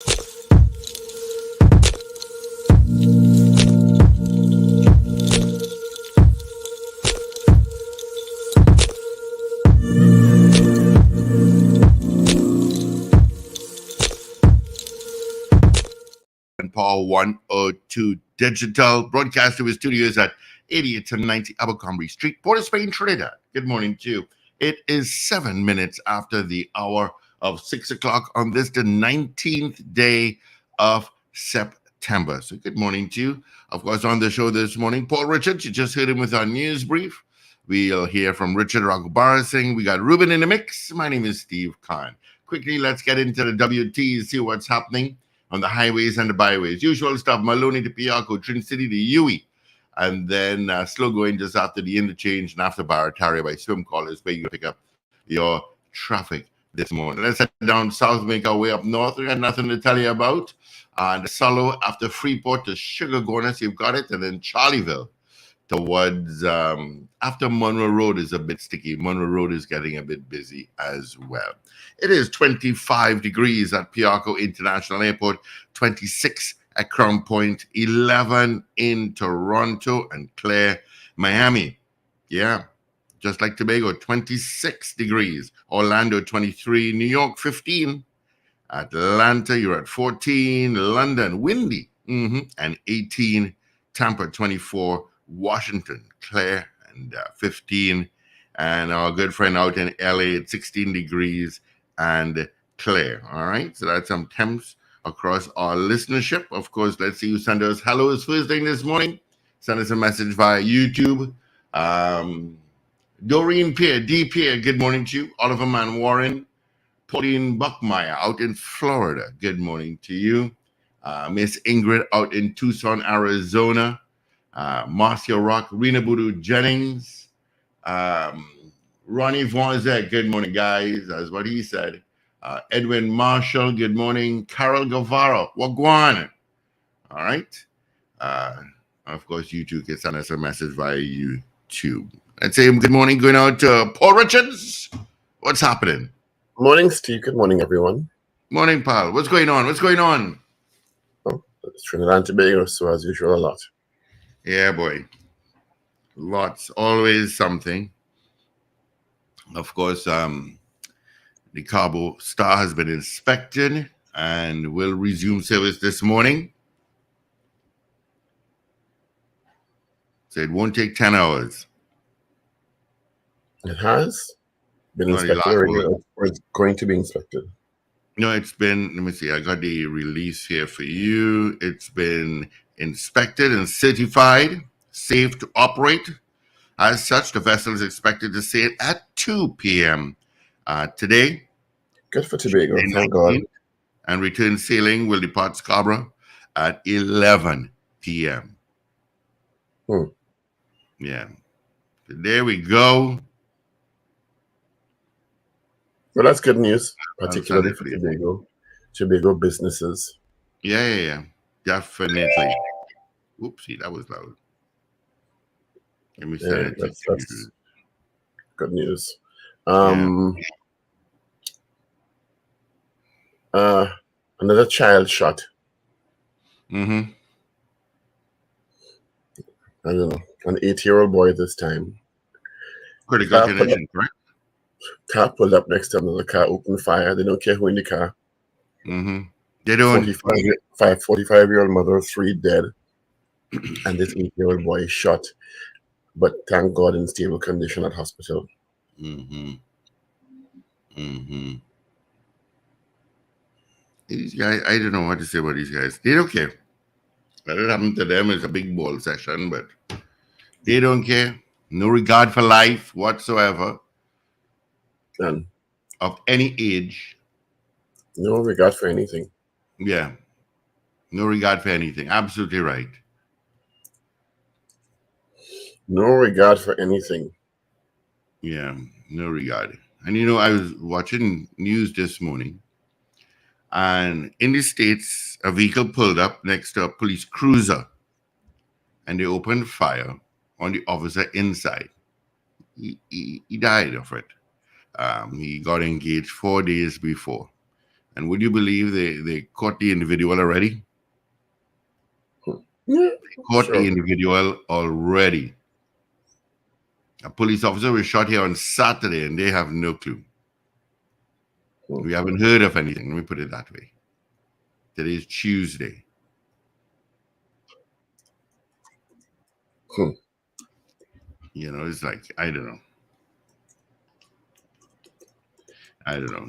Paul 102 Digital, broadcast to his studios at 80 to 90 Abercrombie Street, Port of Spain, Trinidad. Good morning to you. It is 7 minutes after the hour of 6 o'clock on this, the 19th day of September. So good morning to you. Of course, on the show this morning, Paul Richards, you just heard him with our news brief. We'll hear from Richard Raghubar Singh. We got Ruben in the mix. My name is Steve Khan. Quickly, let's get into the WT, see what's happening on the highways and the byways. Usual stuff, Maloney to Piarco, Trin City to Huey, and then slow going just after the interchange and after Barataria by Swim Callers, where you pick up your traffic this morning. Let's head down south, make our way up north. We got nothing to tell you about. And Solo after Freeport to Sugar Gorness, you've got it, and then Charlieville towards after Monroe Road is a bit sticky. Monroe Road is getting a bit busy as well. It is 25 degrees at Piarco International Airport, 26 at Crown Point, 11 in Toronto and Clare, Miami. Yeah, just like Tobago, 26 degrees. Orlando, 23. New York, 15. Atlanta, you're at 14. London, windy, and 18. Tampa, 24. Washington, Clare, and 15. And our good friend out in LA at 16 degrees and Clare. All right, so that's some temps across our listenership. Of course, let's see who sent us hellos first thing this morning. Send us a message via YouTube. Doreen Pierre, D. Pierre, good morning to you. Oliver Man Warren, Pauline Buckmeyer out in Florida, good morning to you. Miss Ingrid out in Tucson, Arizona. Marcia Rock, Rena Budu Jennings, Ronnie Vonzek, good morning, guys. That's what he said. Edwin Marshall, good morning. Carol Guevara, Wagwan. All right. Of course, you two can send us a message via YouTube. Let's say good morning going out to Paul Richards. What's happening? Morning, Steve. Good morning, everyone. Morning, pal. What's going on? What's going on? Oh, it's Trinidad and Tobago, so as usual, a lot. Yeah, boy. Lots. Always something. Of course, the Cabo Star has been inspected and will resume service this morning. So it won't take 10 hours. It has been inspected or it's going to be inspected? No, it's been, let me see, I got the release here for you. It's been inspected and certified, safe to operate. As such, the vessel is expected to sail at 2 p.m. Today. Good for Tobago, thank God. And return sailing will depart Scarborough at 11 p.m. Yeah. So there we go. Well, that's good news, particularly for Tobago businesses. Yeah. Definitely. Oopsie, that was loud. Let me say that's good news. Another child shot. I don't know, an 8-year-old boy this time. Critical condition, correct? Car pulled up next to another car, opened fire. They don't care who in the car. They don't. 45-year-old mother, 3 dead, and this 8-year-old boy shot, but thank God in stable condition at hospital. These guys, I don't know what to say about these guys. They don't care. What happened to them is a big ball session, but they don't care. No regard for life whatsoever. None. Of any age. No regard for anything. Yeah. No regard for anything. Absolutely right. No regard for anything. Yeah, no regard. And you know, I was watching news this morning, and in the States, a vehicle pulled up next to a police cruiser, and they opened fire on the officer inside. He died of it. He got engaged 4 days before. And would you believe they caught the individual already? Yeah, Caught the sure. individual already. A police officer was shot here on Saturday, and they have no clue. We haven't heard of anything. Let me put it that way. Today is Tuesday. You know, it's like, I don't know.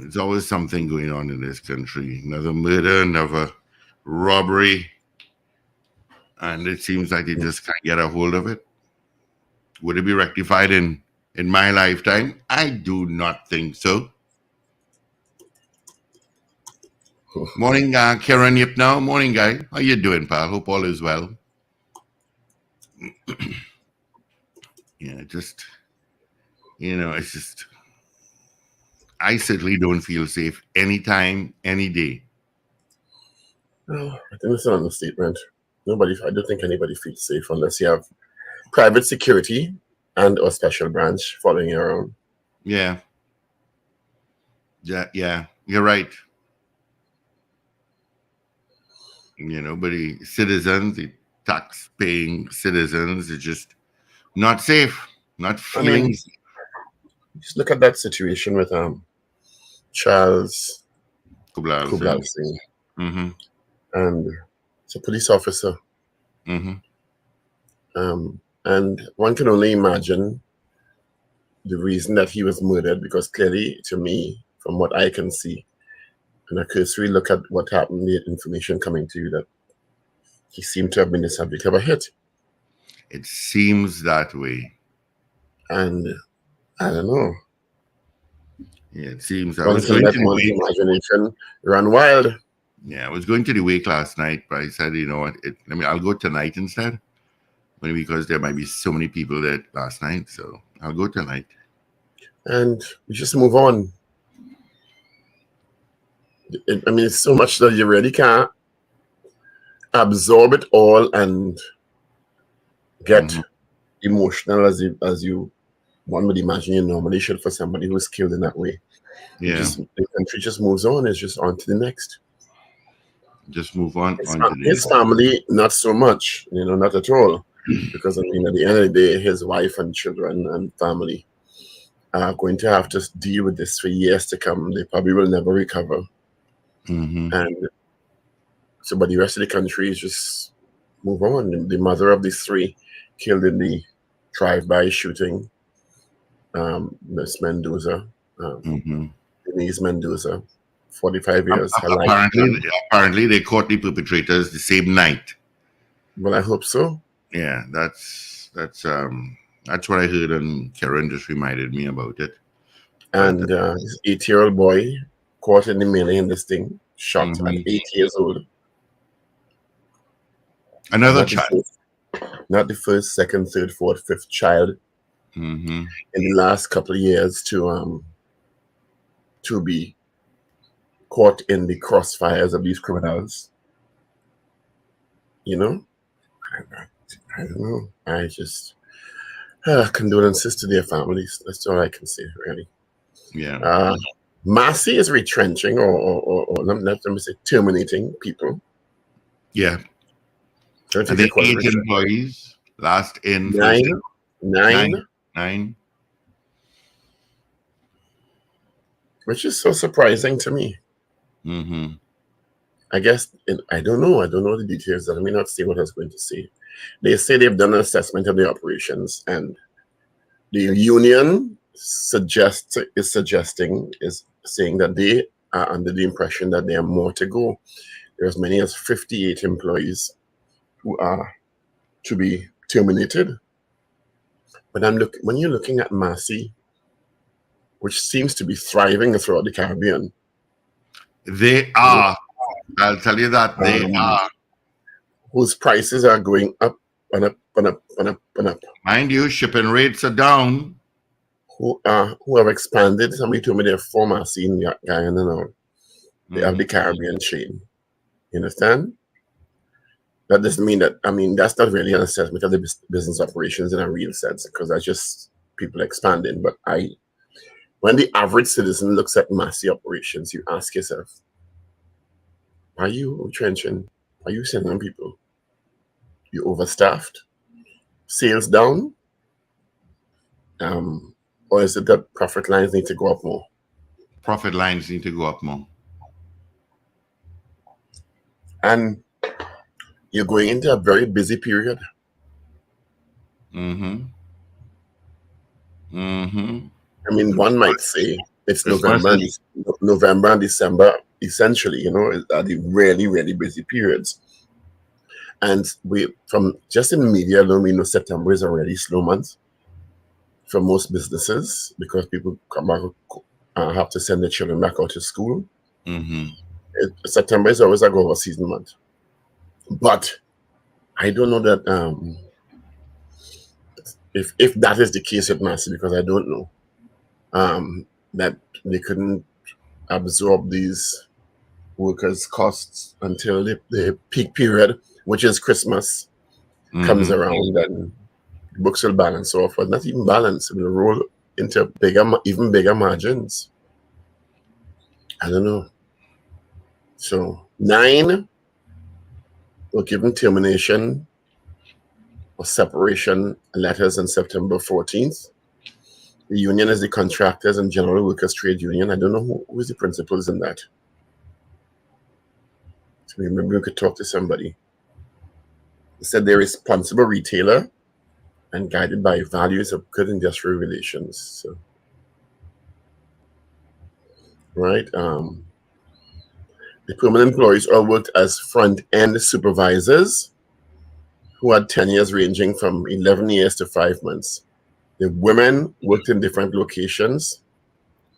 It's always something going on in this country. Another murder, another robbery. And it seems like they just can't get a hold of it. Would it be rectified in my lifetime? I do not think so. Morning, Karen Yipnow. Morning, guy. How you doing, pal? Hope all is well. Yeah, just, it's just, I certainly don't feel safe anytime, any day. No, I think it's an understatement. I don't think anybody feels safe unless you have private security and a special branch following you around. Yeah. You're right. But the citizens, the tax-paying citizens, are just not safe, not feeling safe. Just look at that situation with Charles Kublai Singh. Mm-hmm. And it's a police officer. Mm-hmm. And one can only imagine the reason that he was murdered, because clearly, to me, from what I can see, and a cursory look at what happened, the information coming to you, that he seemed to have been the subject of a hit. It seems that way. And I don't know. Yeah, it seems that One can let one's imagination run wild. Yeah, I was going to the wake last night, but I said, you know what, I'll go tonight instead. Because there might be so many people there last night, so I'll go tonight. And we just move on. It's so much that you really can't absorb it all and get emotional as you one would imagine you normally should for somebody who was killed in that way. Yeah. The country just moves on. It's just on to the next. Just move on. His family, not so much, not at all. Because, at the end of the day, his wife and children and family are going to have to deal with this for years to come. They probably will never recover. Mm-hmm. And so, but the rest of the country is just move on. The mother of these three killed in the drive-by shooting, Miss Mendoza, Denise Mendoza, 45 years. Apparently, they caught the perpetrators the same night. Well, I hope so. Yeah, that's what I heard, and Karen just reminded me about it. And this 8-year-old boy caught in the melee in this thing, shot at 8 years old. Another child. Not the first, second, third, fourth, fifth child in the last couple of years to be caught in the crossfires of these criminals. I don't know. I just condolences to their families. That's all I can say, really. Yeah. Massey is retrenching or let me say terminating people. Yeah. I think 8 employees. Last in. Nine. Which is so surprising to me. Mm-hmm. I guess, I don't know. I don't know the details. Let me not say what I was going to say. They say they've done an assessment of the operations, and the union is saying that they are under the impression that there are more to go. There are as many as 58 employees who are to be terminated. But when you're looking at Massey, which seems to be thriving throughout the Caribbean. They are. I'll tell you that they are. Whose prices are going up and up and up and up and up. Mind you, shipping rates are down. Who have expanded. Somebody told me they're 4 Massey in Guyana now. They have the Caribbean chain. You understand? That doesn't mean that, that's not really an assessment of the business operations in a real sense, because that's just people expanding. But when the average citizen looks at Massey operations, you ask yourself, Are you retrenching? Are you sending people? You overstaffed? Sales down? Or is it that profit lines need to go up more? Profit lines need to go up more. And you're going into a very busy period. Mm-hmm. Mm-hmm. I mean, one might say it's Christmas November and December, essentially, are the really, really busy periods. And from just in the media alone, we know September is a really slow month for most businesses because people come back, have to send their children back out to school. Mm-hmm. September is always a go-over season month. But I don't know that if that is the case with Massey, because I don't know that they couldn't absorb these workers' costs until the peak period, which is Christmas, comes around, and books will balance off, but not even balance. It will roll into even bigger margins. I don't know. So 9 were given termination or separation letters on September 14th. The union is the Contractors and General Workers Trade Union. I don't know who is the principals in that. So maybe we could talk to somebody. They said they're a responsible retailer and guided by values of good industrial relations. So, right. The permanent employees all worked as front-end supervisors who had tenures ranging from 11 years to 5 months. The women worked in different locations.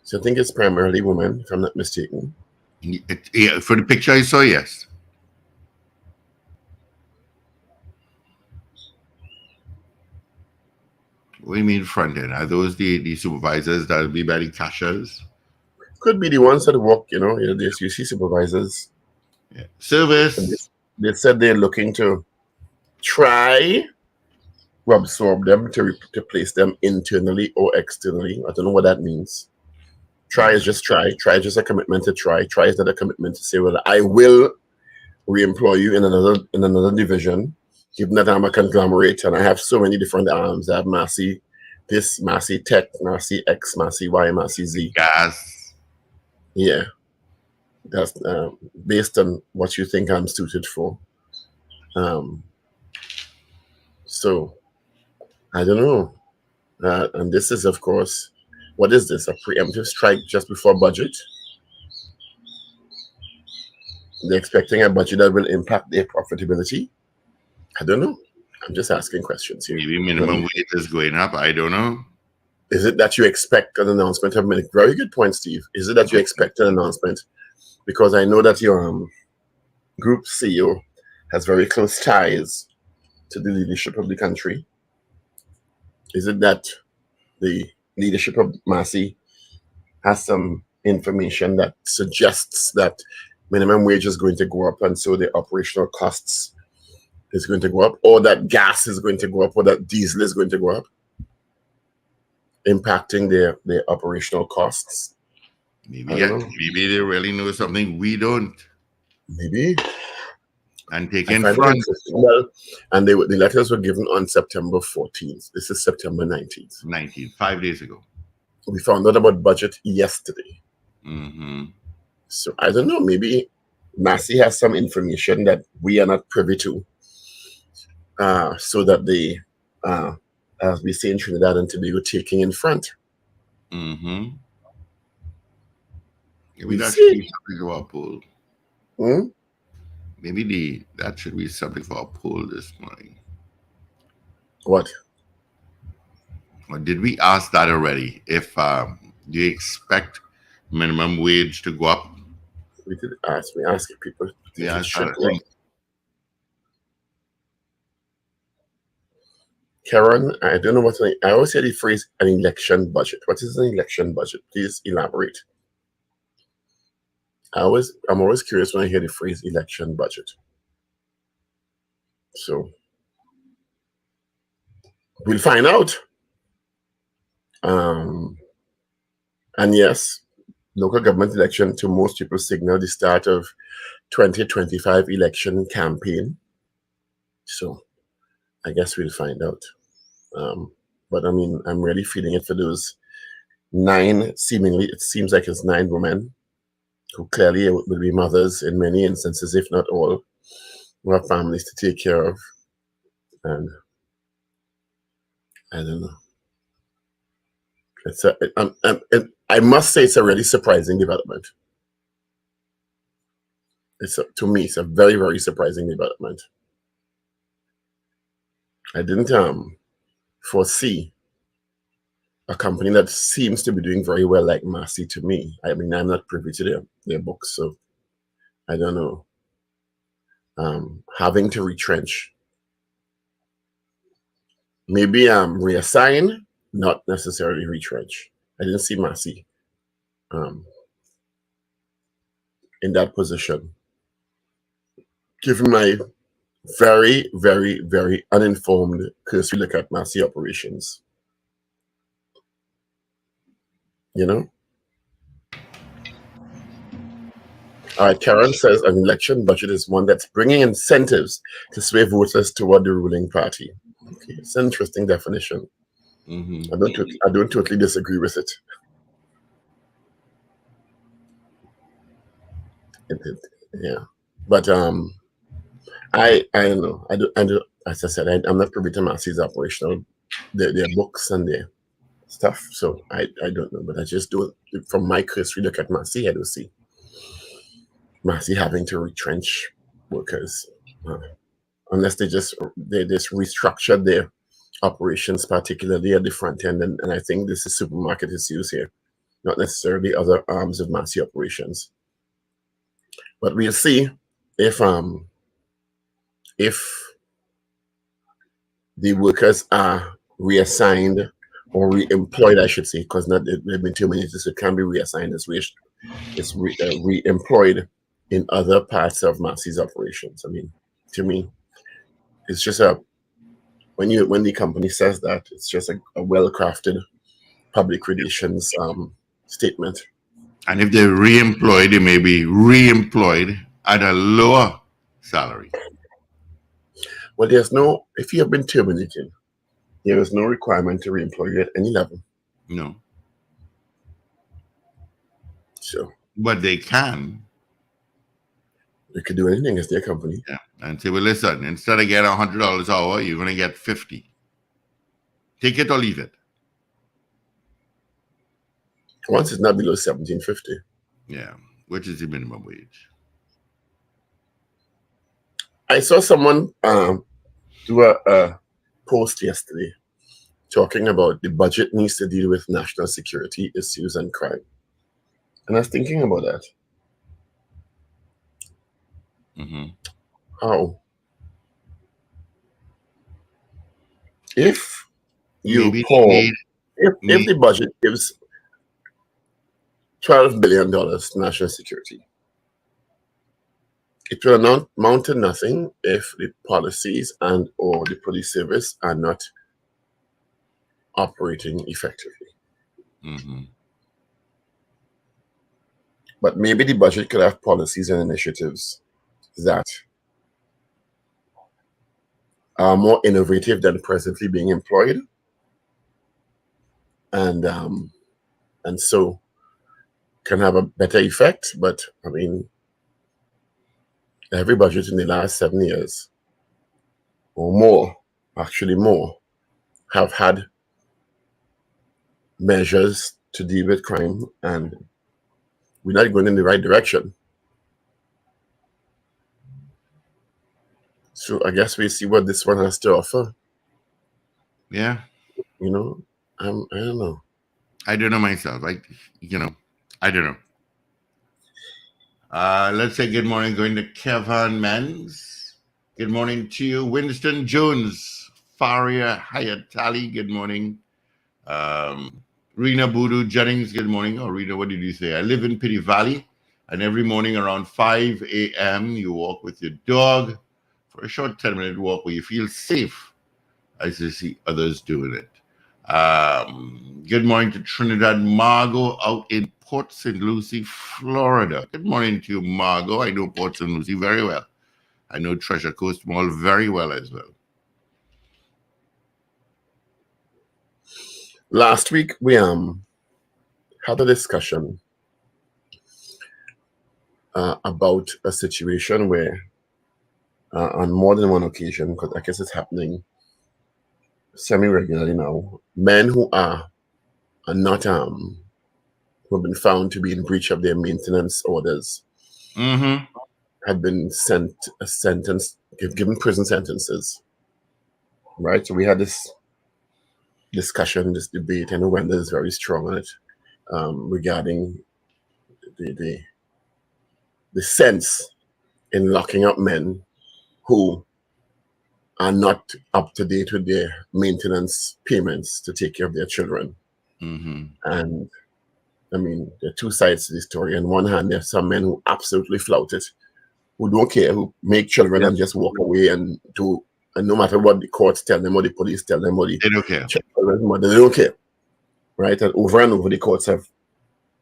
So I think it's primarily women, if I'm not mistaken. Yeah, for the picture I saw, yes. What do you mean front end? Are those the supervisors that will be by the cashiers? Could be the ones that work, you see supervisors. Yeah. Service. They said they're looking to try to absorb them, to place them internally or externally. I don't know what that means. Try is just try. Try is just a commitment to try. Try is not a commitment to say, well, I will re-employ you in another division, given that I'm a conglomerate and I have so many different arms. I have Massey this, Massey Tech, Massey X, Massey Y, Massey Z. Gas. Yeah. That's based on what you think I'm suited for. So I don't know. And this is, of course, what is this? A preemptive strike just before budget? They're expecting a budget that will impact their profitability. I don't know. I'm just asking questions here. Maybe minimum wage is going up. I don't know. Is it that you expect an announcement? Very good point, Steve. Is it that you expect an announcement? Because I know that your group CEO has very close ties to the leadership of the country. Is it that the leadership of Massey has some information that suggests that minimum wage is going to go up, and so the operational costs is going to go up, or that gas is going to go up, or that diesel is going to go up, impacting their operational costs? Maybe they really know something we don't. Maybe. And taking front. Well, and the letters were given on September 14th. This is September 19th. 5 days ago. We found out about budget yesterday. Mm-hmm. So I don't know. Maybe Massey has some information that we are not privy to, so that they, as we say in Trinidad and Tobago, taking in front. Mm-hmm. Maybe that should be something for our poll. Maybe that should be something for our poll this morning. What? Or did we ask that already? If do you expect minimum wage to go up? We did ask. We asked people. Yeah, Karen, I don't know I always hear the phrase an election budget. What is an election budget? Please elaborate. I'm always curious when I hear the phrase election budget. So we'll find out. And yes, local government election to most people signal the start of 2025 election campaign. So I guess we'll find out. But I mean, I'm really feeling it for those 9, seemingly, it seems like it's 9 women who clearly will be mothers in many instances, if not all, who have families to take care of. And I don't know. I must say it's a really surprising development. To me, it's a very, very surprising development. I didn't foresee a company that seems to be doing very well like Massey to me. I mean, I'm not privy to their books, so I don't know. Having to retrench. Maybe reassign, not necessarily retrench. I didn't see Massey in that position. Given my very, very, very uninformed cursory look at Massey operations. You know? All right, Karen says an election budget is one that's bringing incentives to sway voters toward the ruling party. Okay, it's an interesting definition. Mm-hmm. I don't totally disagree with it. Yeah, but I don't know. I do. As I said, I'm not privy to Massey's operational, their books and their stuff. So I don't know. But I just do, from my cursory look at Massey, I don't see Massey having to retrench workers, unless they just restructured their operations, particularly at the front end. And I think this is supermarket issues here, not necessarily other arms of Massey operations. But we'll see if the workers are reassigned or re-employed, I should say, because they've been terminated, so it can be reassigned as re-employed in other parts of Massey's operations. I mean, to me, it's just when the company says that, it's just a well-crafted public relations statement. And if they're re-employed, they may be re-employed at a lower salary. Well, if you have been terminated, there is no requirement to re-employ you at any level. No. So. But they can. They could do anything as their company. Yeah. And say, well, listen, instead of getting $100 an hour, you're going to get $50. Take it or leave it. Once it's not below $17.50. Yeah, which is the minimum wage. I saw someone do a post yesterday talking about the budget needs to deal with national security issues and crime. And I was thinking about that. Mm-hmm. How? If you if the budget gives $12 billion to national security, it will amount to nothing if the policies and or the police service are not operating effectively. Mm-hmm. But maybe the budget could have policies and initiatives that are more innovative than presently being employed, and so can have a better effect. But I mean, every budget in the last 7 years or more, actually more, have had measures to deal with crime, and we're not going in the right direction. So I guess we see what this one has to offer. Yeah. I don't know. I don't know myself. I don't know. Let's say good morning, going to Kevin Menz. Good morning to you. Winston Jones, Faria Hayatali, good morning. Rena Boodoo Jennings, good morning. Oh, Rena, what did you say? I live in Pity Valley, and every morning around 5 a.m. you walk with your dog for a short 10-minute walk where you feel safe as you see others doing it. Good morning to Trinidad Margot out in Port St. Lucie, Florida. Good morning to you, Margot. I know Port St. Lucie very well. I know Treasure Coast Mall very well as well. Last week we had a discussion about a situation where on more than one occasion, because I guess it's happening semi-regularly now, men who are not who have been found to be in breach of their maintenance orders have been given prison sentences. Right? So we had this discussion, this debate, and Wenda is very strong on it, regarding the sense in locking up men who are not up to date with their maintenance payments to take care of their children. And I mean, there are two sides to the story. On one hand, there are some men who absolutely flout it, who don't care, who make children and just walk away and no matter what the courts tell them or the police tell them or they don't care. They don't care. Right? And over the courts have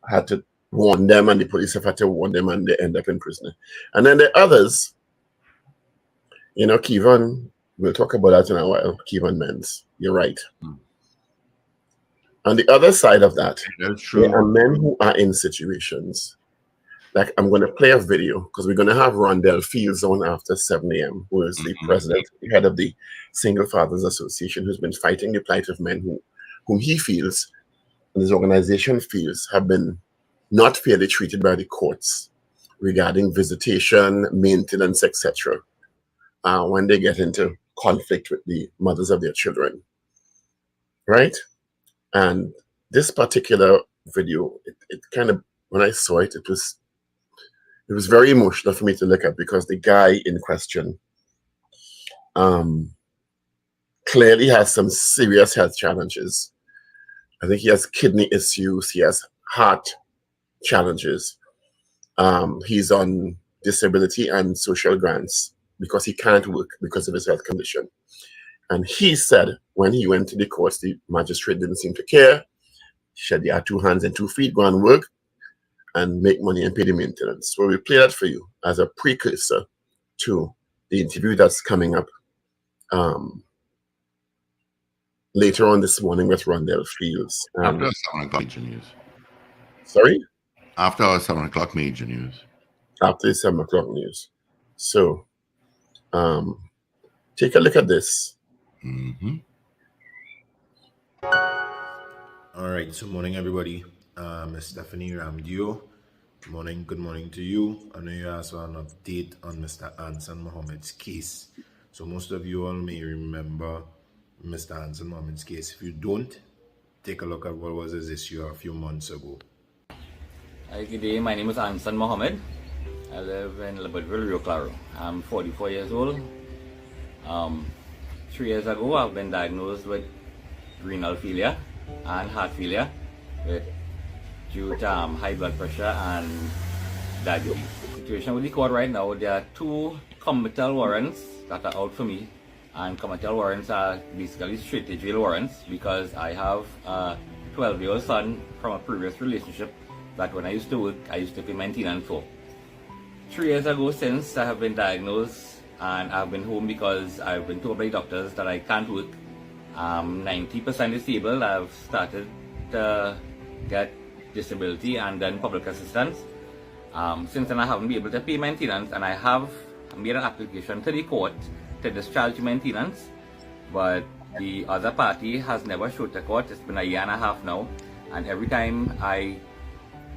had to warn them and the police have had to warn them and they end up in prison. And then there are others, Kevin, we'll talk about that in a while, Kevin Menz. You're right. On the other side of that, that's true. There are men who are in situations, like I'm going to play a video because we're going to have Rondell Fields on after 7 a.m., who is the president, the head of the Single Fathers Association, who's been fighting the plight of men whom he feels, and his organization feels, have been not fairly treated by the courts regarding visitation, maintenance, etc., when they get into conflict with the mothers of their children. Right? And this particular video, it kind of, when I saw it, it was very emotional for me to look at because the guy in question clearly has some serious health challenges. I think he has kidney issues. He has heart challenges. He's on disability and social grants because he can't work because of his health condition. And he said when he went to the courts, the magistrate didn't seem to care. He said, "You have 2 hands and 2 feet, go and work and make money and pay the maintenance." So we play that for you as a precursor to the interview that's coming up later on this morning with Rondell Fields. After 7 o'clock major news. Sorry? After our 7 o'clock major news. After the 7 o'clock news. So take a look at this. All right, so morning everybody. Miss Stephanie Ramdio. Good morning to you. I know you asked for an update on Mr. Anson Mohammed's case. So most of you all may remember Mr. Anson Mohammed's case. If you don't, take a look at what was his issue a few months ago. Hi, good day. My name is Anson Mohammed. I live in Libertyville, Rio Claro. I'm 44 years old. 3 years ago, I've been diagnosed with renal failure and heart failure due to high blood pressure and diabetes. The situation with the court right now, there are 2 committal warrants that are out for me, and committal warrants are basically straight to jail warrants because I have a 12-year-old son from a previous relationship that when I used to work, I used to pay maintenance for. 3 years ago, since I have been diagnosed and I've been home because I've been told by doctors that I can't work. 90% disabled. I've started to get disability and then public assistance. Since then I haven't been able to pay maintenance, and I have made an application to the court to discharge maintenance, but the other party has never showed to court. It's been a year and a half now, and every time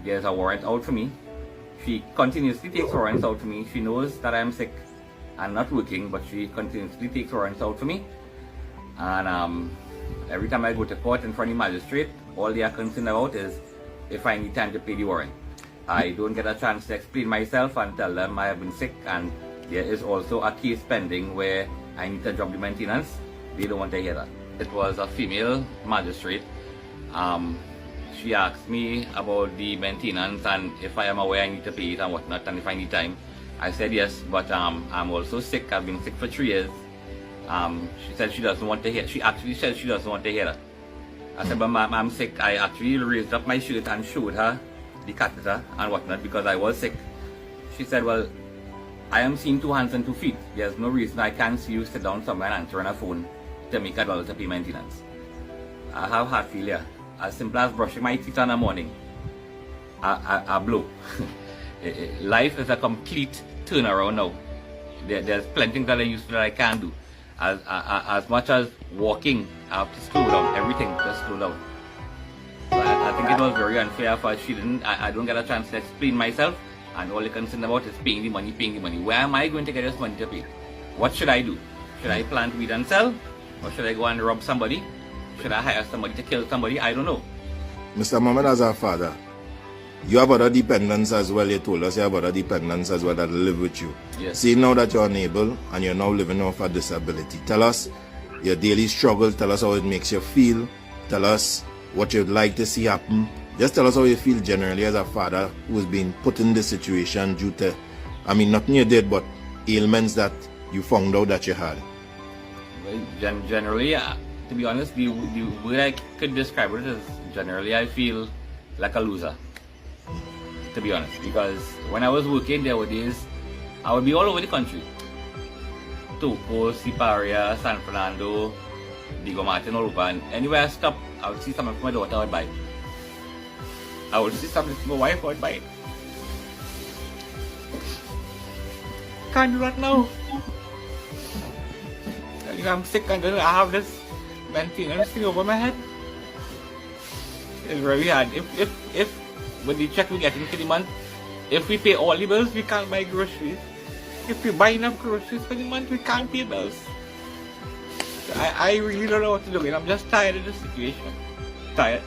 there's a warrant out for me, she continuously takes warrants out for me. She knows that I'm sick and not working, but she continuously takes warrants out for me. And every time I go to court in front of the magistrate, all they are concerned about is if I need time to pay the warrant. I don't get a chance to explain myself and tell them I have been sick, and there is also a case pending where I need to drop the maintenance. They don't want to hear that. It was a female magistrate. She asked me about the maintenance and if I am aware I need to pay it and whatnot, and if I need time. I said yes, but I'm also sick. I've been sick for 3 years. She said she doesn't want to hear. She actually said she doesn't want to hear that. I said, but ma'am, I'm sick. I actually raised up my shirt and showed her the catheter and whatnot because I was sick. She said, well, I am seeing 2 hands and 2 feet. There's no reason I can't see you sit down somewhere and answer on a phone to make $1 to pay maintenance. I have heart failure. As simple as brushing my teeth in the morning. I blow. Life is a complete turnaround now. There's plenty things that I used to that I can't do. As much as walking, I have to slow down. Everything just slow down. So I think it was very unfair for she didn't. I don't get a chance to explain myself, and all they're concerned about is paying the money, paying the money. Where am I going to get this money to pay? What should I do? Should I plant weed and sell? Or should I go and rob somebody? Should I hire somebody to kill somebody? I don't know. Mr. Mohammed, as our father, you have other dependents as well. You told us you have other dependents as well that live with you. Yes. See, now that you're unable and you're now living off a disability, tell us your daily struggle. Tell us how it makes you feel. Tell us what you'd like to see happen. Just tell us how you feel generally as a father who's been put in this situation due to, I mean, nothing you did, but ailments that you found out that you had. Well, generally, to be honest, the way I could describe it is generally I feel like a loser. To be honest, because when I was working, there were days I would be all over the country. Toco, Siparia, San Fernando, Diego Martin, all over. And anywhere I stopped, I would see something for my daughter, I would buy it. I would see something for my wife, I would buy it. Can't do that now. I'm sick and then I have this maintenance thing over my head. It's very hard. If with the check we get in for the month, if we pay all the bills, we can't buy groceries. If we buy enough groceries for the month, we can't pay bills. So I really don't know what to do. And I'm just tired of the situation. Tired.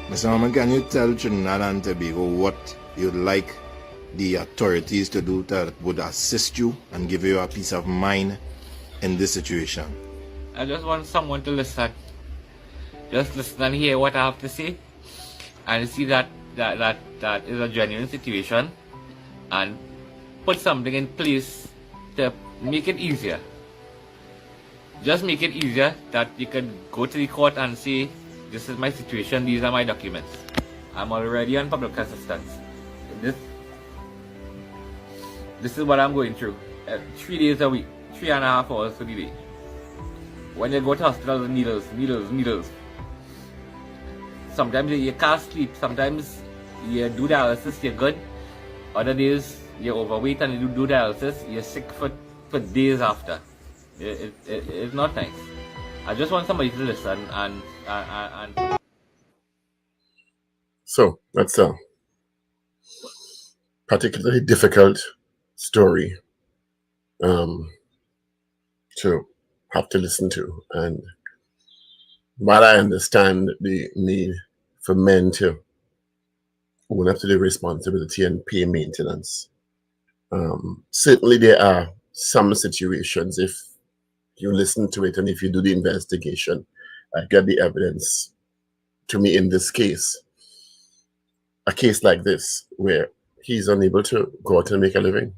Mr. Mohammed, can you tell Trinidad and Tobago what you'd like the authorities to do that would assist you and give you a peace of mind in this situation? I just want someone to listen. Just listen and hear what I have to say, and see that is a genuine situation, and put something in place to make it easier. Just make it easier that you can go to the court and say, this is my situation, these are my documents. I'm already on public assistance. This is what I'm going through. 3 days a week, 3.5 hours for the day. When you go to hospital, needles. Sometimes you can't sleep, sometimes you do dialysis, you're good. Other days, you're overweight and you do dialysis, you're sick for days after. It's not nice. I just want somebody to listen and So that's a particularly difficult story to have to listen to. And while I understand the need for men to own up to the responsibility and pay maintenance, certainly there are some situations, if you listen to it and if you do the investigation, I get the evidence to me in this case, a case like this where he's unable to go out and make a living.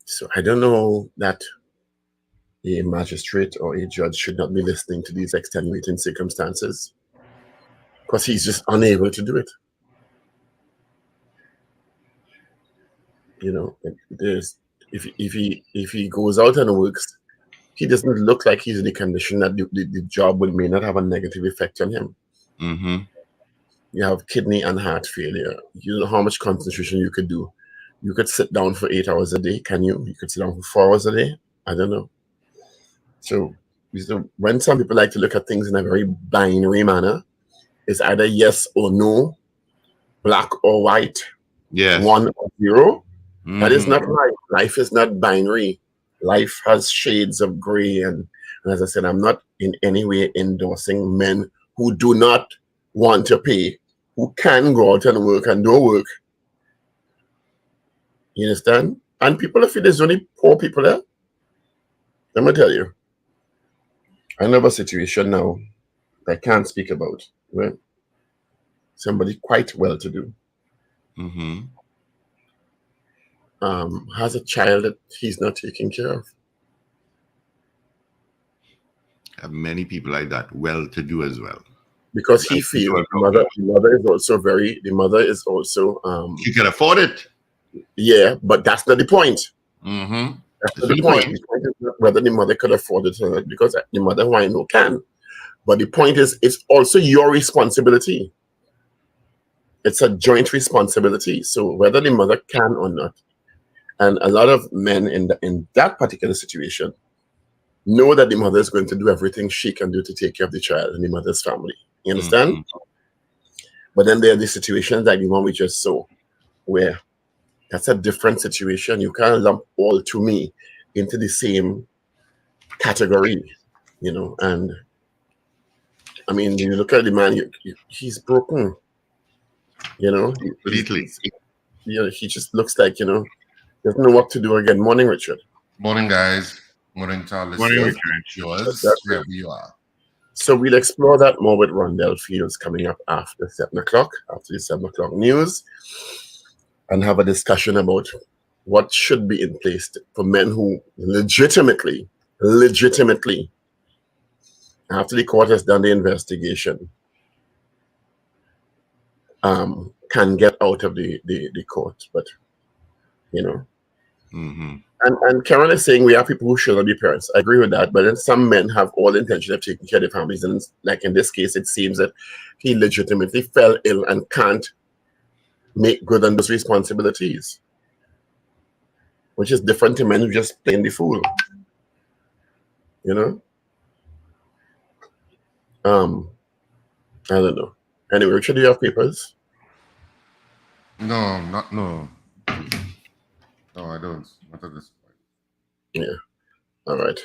So I don't know that a magistrate or a judge should not be listening to these extenuating circumstances because he's just unable to do it. You know, there's if he goes out and works, he doesn't look like he's in the condition that the job may not have a negative effect on him. Mm-hmm. You have kidney and heart failure. You know how much concentration you could do. You could sit down for 8 hours a day. Can you? You could sit down for 4 hours a day. I don't know. So when some people like to look at things in a very binary manner, it's either yes or no, black or white, Yes. 1 or 0. Mm-hmm. That is not right. Life is not binary. Life has shades of gray. And as I said, I'm not in any way endorsing men who do not want to pay, who can go out and work and do work. You understand? And people, if there's only poor people there, let me tell you, I know a situation now that I can't speak about, right? Somebody quite well to do. Mm-hmm. has a child that he's not taking care of. Have many people like that, well to do as well. Because he feels the mother is also she can afford it. Yeah, but that's not the point. Mm-hmm. That's not the point. The point is not whether the mother could afford it or not, because the mother, who I know, can. But the point is, it's also your responsibility. It's a joint responsibility. So whether the mother can or not, and a lot of men in that particular situation know that the mother is going to do everything she can do to take care of the child and the mother's family. You understand? Mm-hmm. But then there are the situations like the one we just saw, where that's a different situation. You can't lump all to me into the same category, and I mean, you look at the man, he's broken, completely. He just looks like, doesn't know what to do again. Morning, Richard. Morning, guys. Morning to our listeners. Wherever you are. So we'll explore that more with Rondell Fields coming up after 7 o'clock, after the 7 o'clock news, and have a discussion about what should be in place for men who legitimately, after the court has done the investigation, can get out of the court. But, Mm-hmm. And Karen is saying we have people who should not be parents. I agree with that. But then some men have all the intention of taking care of their families. And like in this case, it seems that he legitimately fell ill and can't make good on those responsibilities, which is different to men who just playing the fool. I don't know. Anyway, Richard, do you have papers? No. No, I don't. Not at this point. Yeah. All right.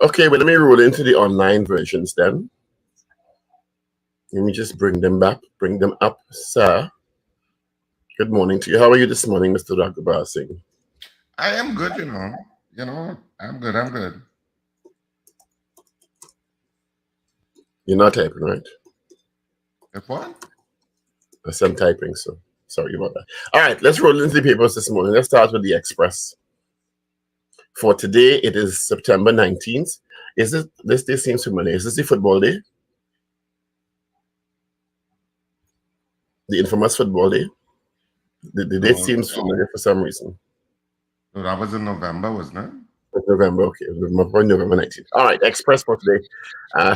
Okay, but let me roll into the online versions then. Let me just bring them up, sir. Good morning to you. How are you this morning, Mr. Raghubar Singh? I am good, I'm good. You're not typing, right? If what? I'm typing, so sorry about that. All right, let's roll into the papers this morning. Let's start with the Express. For today, it is September 19th. This day seems familiar. Is this the football day? The infamous football day? The date seems familiar for some reason. No, that was in November, wasn't it? November, okay. November 19th. All right, Express for today,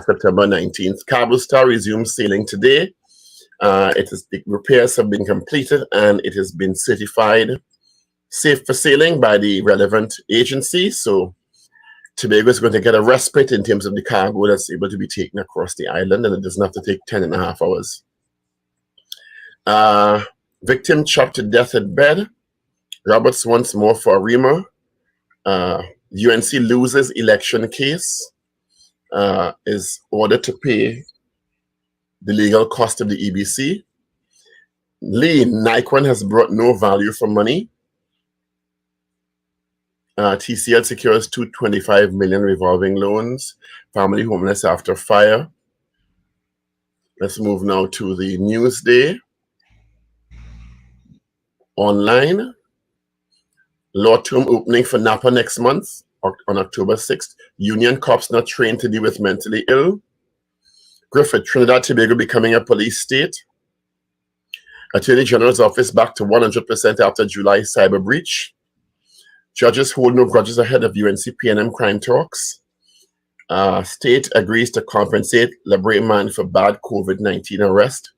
September 19th. Cabo Star resumes sailing today. The repairs have been completed and it has been certified safe for sailing by the relevant agency. So Tobago is going to get a respite in terms of the cargo that's able to be taken across the island, and it doesn't have to take 10.5 hours. Victim chopped to death at bed. Roberts once more for Arima. UNC loses election case. Is ordered to pay the legal cost of the EBC. Lee, Nikon has brought no value for money. TCL secures $225 million revolving loans. Family homeless after fire. Let's move now to the Newsday. Online. Law Tomb opening for Napa next month on October 6th. Union cops not trained to deal with mentally ill. Griffith, Trinidad Tobago becoming a police state. Attorney General's office back to 100% after July cyber breach. Judges hold no grudges ahead of UNC PNM crime talks. State agrees to compensate Labray man for bad COVID-19 arrest.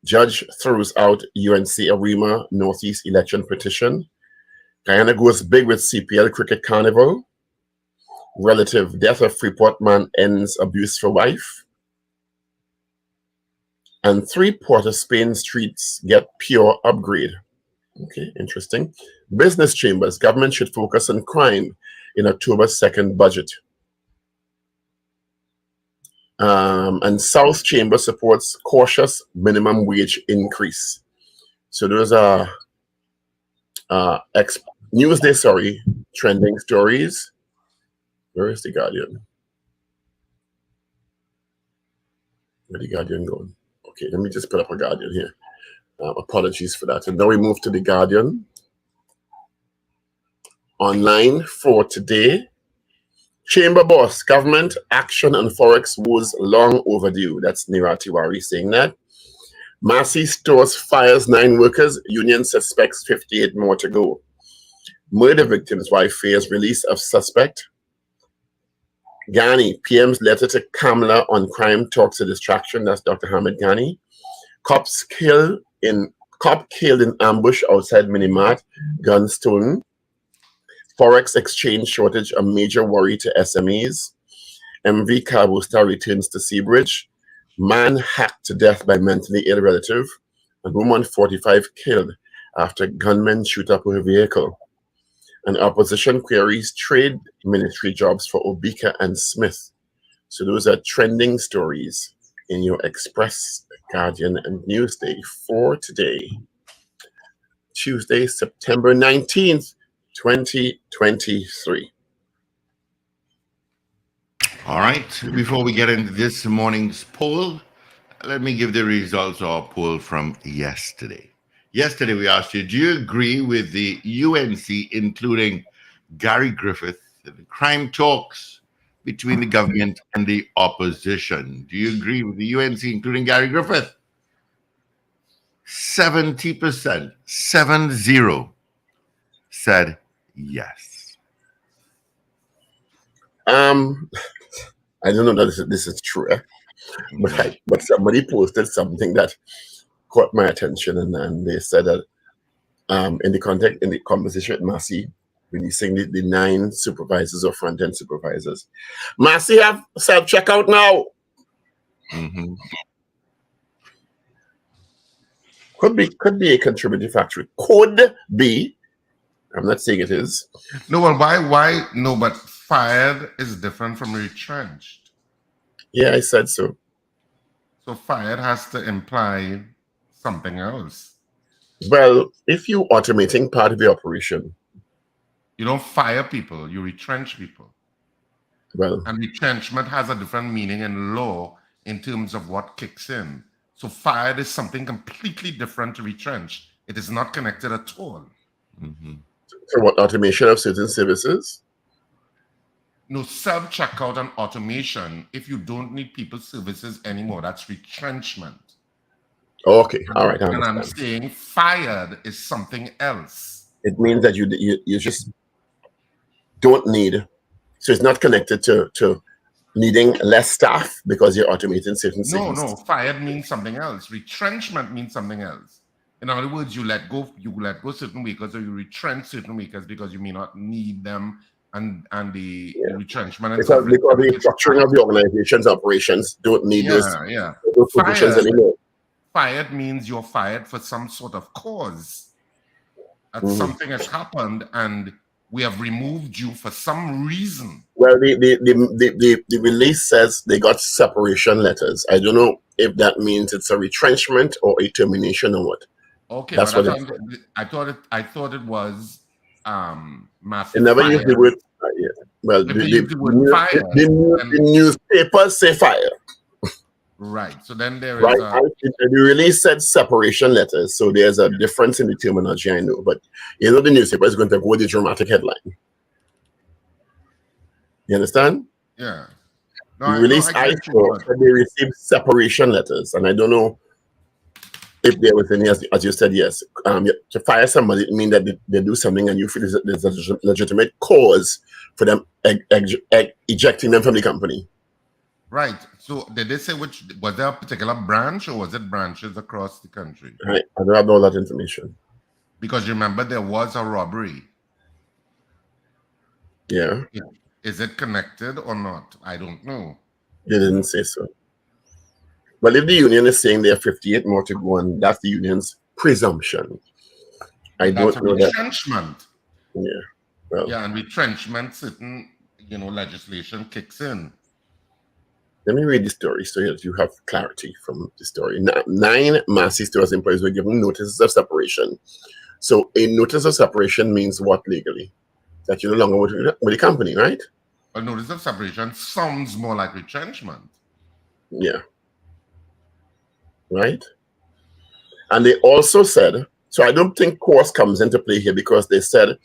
Judge throws out UNC Arima Northeast election petition. Guyana goes big with CPL Cricket Carnival. Relative death of Freeport man ends abuse for wife. And 3 Port of Spain streets get pure upgrade. Okay, interesting. Business chambers. Government should focus on crime in October 2nd budget. And South Chamber supports cautious minimum wage increase. So those are Newsday, trending stories. Where is the Guardian? Where the Guardian going? Okay, let me just put up a Guardian here. Apologies for that. And now we move to the Guardian. Online for today. Chamber boss, government action on Forex was long overdue. That's Nira Tiwari saying that. Massey stores fires 9 workers. Union suspects 58 more to go. Murder victims' wife fears release of suspect. Ghani, PM's letter to Kamala on crime talks a distraction. That's Dr. Hamid Ghani. Cop killed in ambush outside Minimart. Gun stolen. Forex exchange shortage a major worry to SMEs. MV Cabo star returns to Seabridge. Man hacked to death by mentally ill relative. And woman 45 killed after gunmen shoot up her vehicle. And opposition queries trade ministry jobs for Obika and Smith. So those are trending stories in your Express, Guardian, and Newsday for today, Tuesday, September 19th, 2023. All right. Before we get into this morning's poll, let me give the results of our poll from yesterday. Yesterday, we asked you, do you agree with the UNC, including Gary Griffith, the crime talks between the government and the opposition? Do you agree with the UNC, including Gary Griffith? 70%, 70, said yes. I don't know that this is true, but somebody posted something that caught my attention, and they said that in the conversation with Massey, releasing the 9 supervisors or front-end supervisors, Massey have self-checkout now. Mm-hmm. Could be a contributing factor. Could be. I'm not saying it is. No, well, why? No, but fired is different from retrenched. Yeah, I said so. So fired has to imply something else. Well, if you're automating part of the operation, you don't fire people, you retrench people. Well, and retrenchment has a different meaning in law in terms of what kicks in. So fired is something completely different to retrenched. It is not connected at all. Mm-hmm. So what, automation of certain services? No, self-checkout and automation, if you don't need people's services anymore, that's retrenchment. Oh, okay, all right. And I'm saying fired is something else. It means that you just don't need, so it's not connected to needing less staff because you're automating certain things. No, fired means something else. Retrenchment means something else. In other words, you let go certain workers, or you retrench certain workers because you may not need them, and the retrenchment and because the restructuring of the organization's operations don't need those positions anymore. Fired means you're fired for some sort of cause. That something has happened and we have removed you for some reason. Well, the release says they got separation letters. I don't know if that means it's a retrenchment or a termination or what. Okay, that's but what I thought it was massive. They never used the word. Well, the newspapers say fire. Right. So then there is the release said separation letters. So there's a difference in the terminology, I know, but you know the newspaper is going to go with the dramatic headline. You understand? Yeah. No, the release I saw, they received separation letters, and I don't know if there was any, as you said, yes. To fire somebody, it means that they do something and you feel there's a legitimate cause for them ejecting them from the company. Right. So did they say was there a particular branch, or was it branches across the country? Right. I don't have all that information. Because you remember there was a robbery. Yeah. Is it connected or not? I don't know. They didn't say so. But if the union is saying there are 58 more to go, and that's the union's presumption. I don't know that. Retrenchment. Yeah. Well. Yeah, and retrenchment, certain legislation kicks in. Let me read the story so that you have clarity from the story. 9 Massey stores employees were given notices of separation. So a notice of separation means what legally? That you're no longer with the company, right? A notice of separation sounds more like retrenchment. Yeah. Right? And they also said, so I don't think cost comes into play here, because they said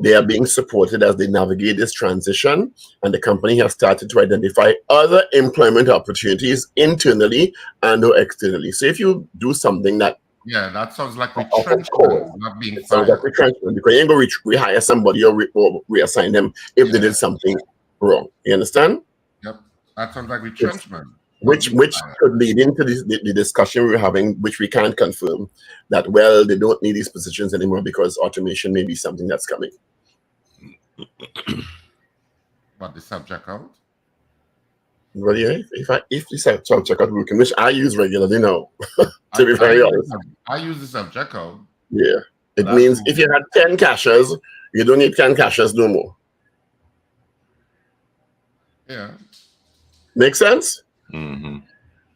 they are being supported as they navigate this transition, and the company has started to identify other employment opportunities internally and or externally. So if you do something that that sounds like of retrenchment, course, not being it sounds like fired. retrenchment, because you ain't going to rehire somebody or reassign them if they did something wrong. You understand? Yep, that sounds like retrenchment. Which could lead into the discussion we're having, which we can't confirm, that, well, they don't need these positions anymore because automation may be something that's coming. But the subject out? Well, yeah, if the subject out working, which I use regularly now, to be very honest. I use the subject out. Yeah. It means if you had 10 cashers, you don't need 10 cashers no more. Yeah. Make sense? Mm-hmm.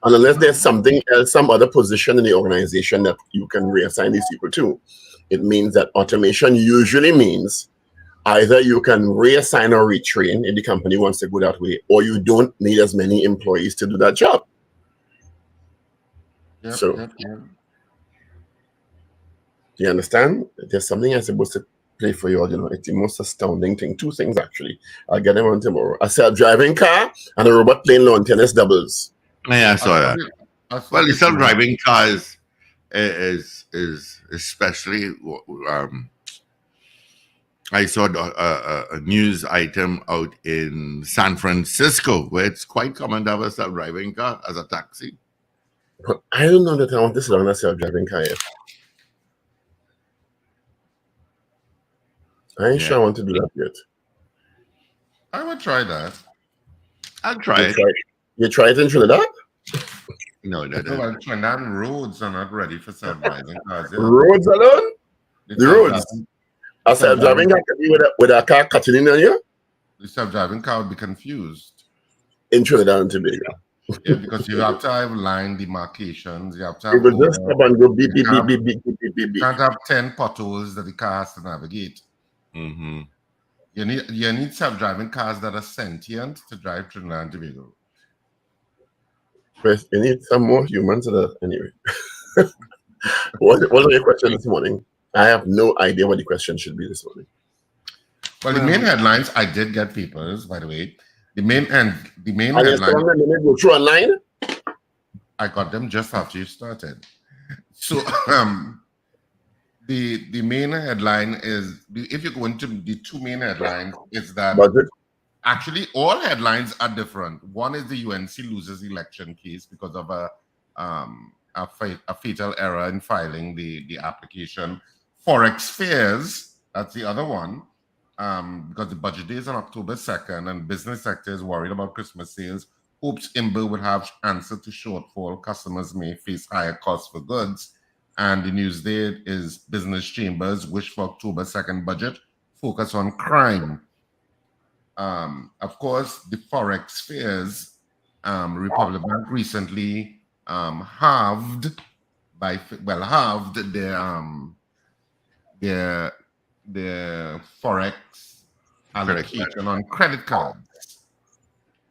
And unless there's something else, some other position in the organization that you can reassign these people to, it means that automation usually means either you can reassign or retrain if the company wants to go that way, or you don't need as many employees to do that job. Yep. You understand? There's something I'm supposed to play for you all. You know, it's the most astounding thing. Two things, actually. I'll get them on tomorrow. A self-driving car and a robot playing lawn tennis doubles. Yeah, I saw that. Well, the self-driving car is especially. I saw a news item out in San Francisco where it's quite common to have a self-driving car as a taxi. But I don't know that I want to sit on a self-driving car yet. I ain't sure I want to do that yet. I would try that. I'll try it. You try it in Trinidad? No. Well, Trinidad roads are not ready for self-driving cars. Yeah. Roads alone? The roads? A self-driving car with a car cutting in on you? The self-driving car would be confused. In Trinidad and Tobago. Yeah, because you have to have line demarcations. You have to have. It will just stop and go beep, beep, beep, beep, beep, beep, beep, beep. You can't have 10 potholes that the car has to navigate. Mm-hmm. You need self-driving cars that are sentient to drive Trinidad and Tobago. But you need some more humans anyway. What are your questions this morning? I have no idea what the question should be this morning. Well, the main headlines, I did get papers, by the way. The main headline. Go through online? I got them just after you started. So the main headline is, if you go into the two main headlines, is that budget. Actually all headlines are different. One is the UNC loses election case because of a fatal error in filing the application. Forex fears, that's the other one. Because the budget day is on October 2nd and business sector is worried about Christmas sales, hopes IMBA would have answer to shortfall. Customers may face higher costs for goods. And the news there is business chambers wish for October 2nd budget, focus on crime. Of course, the Forex fears, Republic Bank recently halved their Forex allocation on credit cards.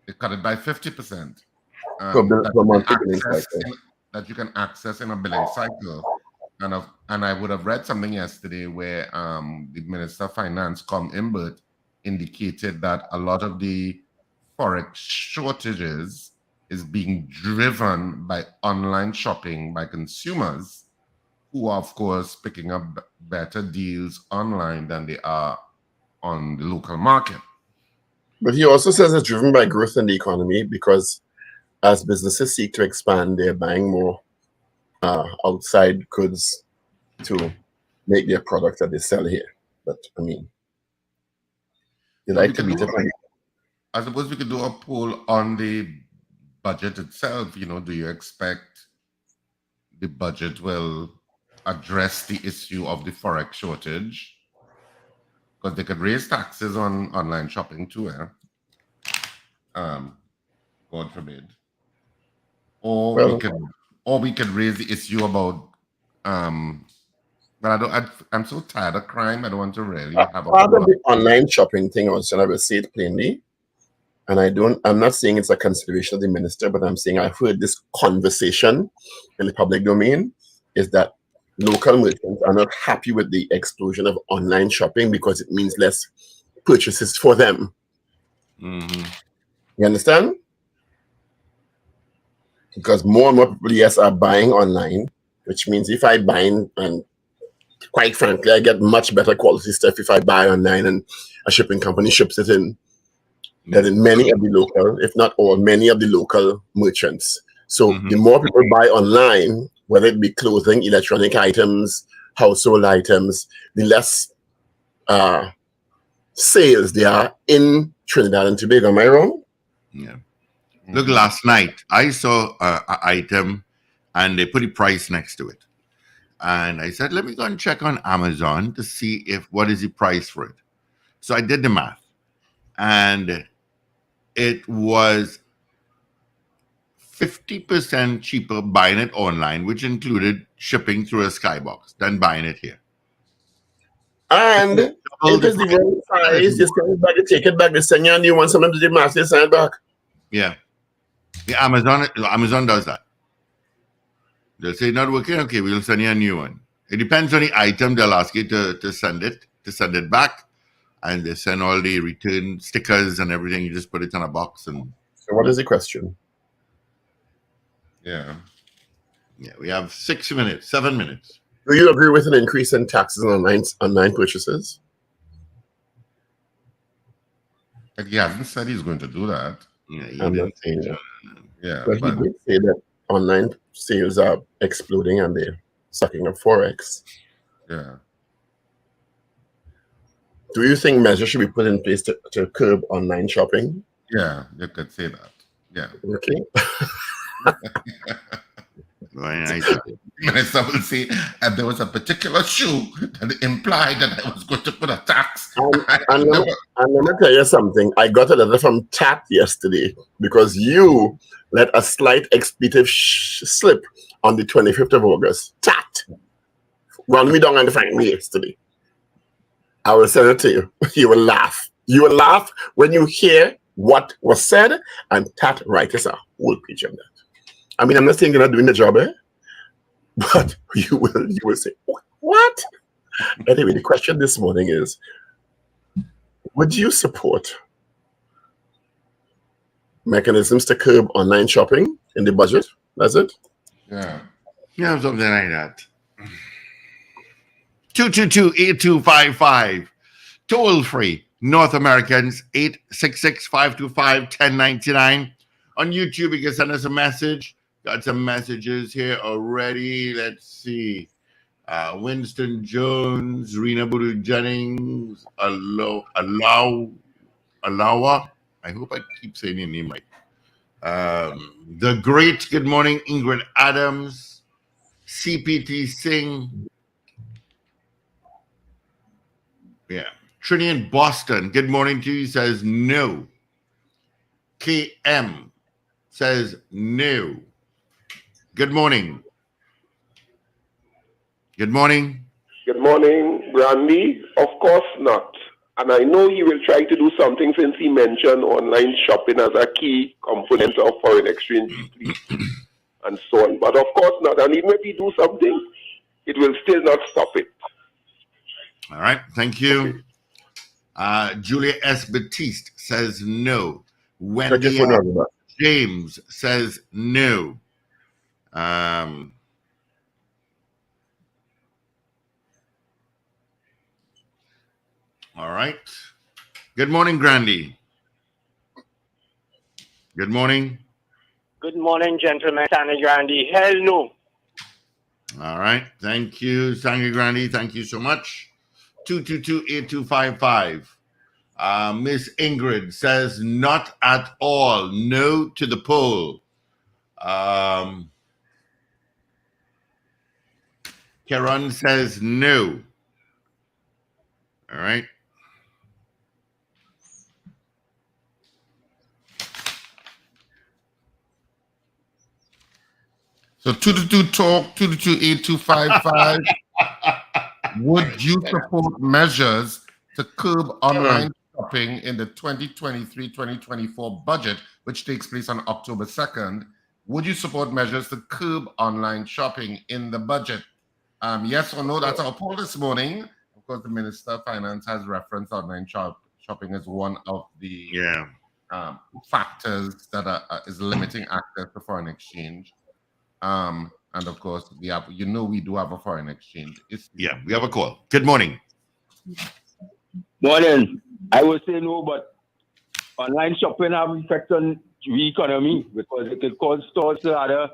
They cut it by 50%. That you can access in a billing cycle. And I would have read something yesterday where the Minister of Finance, Com Imbert, indicated that a lot of the Forex shortages is being driven by online shopping by consumers who are, of course, picking up better deals online than they are on the local market. But he also says it's driven by growth in the economy because as businesses seek to expand, they're buying more outside goods to make their products that they sell here. But I mean, I suppose we could do a poll on the budget itself. Do you expect the budget will address the issue of the Forex shortage? Because they could raise taxes on online shopping too, God forbid. Or we could raise the issue about but I'm so tired of crime. I don't want to really have a part of the online shopping thing. I will say it plainly, and I'm not saying it's a consideration of the minister, but I'm saying I've heard this conversation in the public domain is that local merchants are not happy with the explosion of online shopping because it means less purchases for them. Mm-hmm. You understand? Because more and more people, yes, are buying online, which means if I buy and quite frankly, I get much better quality stuff if I buy online and a shipping company ships it in than in many of the local, if not all, many of the local merchants. So the more people buy online, whether it be clothing, electronic items, household items, the less sales there are in Trinidad and Tobago. Am I wrong? Yeah. Look, last night I saw an item and they put a price next to it. And I said, let me go and check on Amazon to see what is the price for it. So I did the math. And it was 50% cheaper buying it online, which included shipping through a skybox, than buying it here. And if it's the wrong size, you send it back, you take it back, they send you a new one, sometimes they mask, they send it back. Yeah. Amazon does that. They'll say not working, okay, we'll send you a new one. It depends on the item, they'll ask you to send it back. And they send all the return stickers and everything. You just put it in a box. And so what is the question? Yeah, we have 7 minutes. Do you agree with an increase in taxes on online purchases? like he hasn't said he's going to do that. Yeah, I'm not saying that. Yeah, But he did say that online sales are exploding and they're sucking up Forex. yeah. Do you think measures should be put in place to curb online shopping? Yeah, you could say that. Yeah. Okay. Very nice. Minister will say, and there was a particular shoe that implied that I was going to put a tax. And let me tell you something. I got a letter from TAT yesterday because you let a slight expletive slip on the 25th of August. TAT. Run me down and find me yesterday. I will send it to you. You will laugh. You will laugh when you hear what was said, and TAT writes a whole page on that. I mean, I'm not saying you're not doing the job, but you will say, what? Anyway, the question this morning is, would you support mechanisms to curb online shopping in the budget? That's it? Yeah. Yeah, something like that. 222-8255. Toll free. North Americans, 866-525-1099. On YouTube, you can send us a message. Got some messages here already. Let's see. Winston Jones, Rena Budu Jennings, Alawa. I hope I keep saying your name right. The Great, good morning, Ingrid Adams, CPT Singh. Yeah. Trini in Boston, good morning to you, says no. KM says no. Good morning. Good morning. Good morning, Brandy. Of course not. And I know he will try to do something since he mentioned online shopping as a key component of foreign exchange and so on. But of course not. And even if he do something, it will still not stop it. All right. Thank you. Okay. Julia S. Batiste says no. Wendy James says no. All right. Good morning, Grandy. Good morning. Good morning, gentlemen. Sandy Grandy. Hell no. All right. Thank you, Sandy Grandy. Thank you so much. 222-8255. Miss Ingrid says not at all. No to the poll. Karen says no. All right. So 222-TALK, 222-8255. Would you support measures to curb online shopping in the 2023-2024 budget, which takes place on October 2nd? would you support measures to curb online shopping in the budget? Yes or no? That's our poll this morning. Of course, the Minister of Finance has referenced online shopping as one of the factors that is limiting access to foreign exchange. And of course, we do have a foreign exchange issue. Yeah, we have a call. Good morning. Morning. I would say no, but online shopping have effect on the economy because it could cause stores to either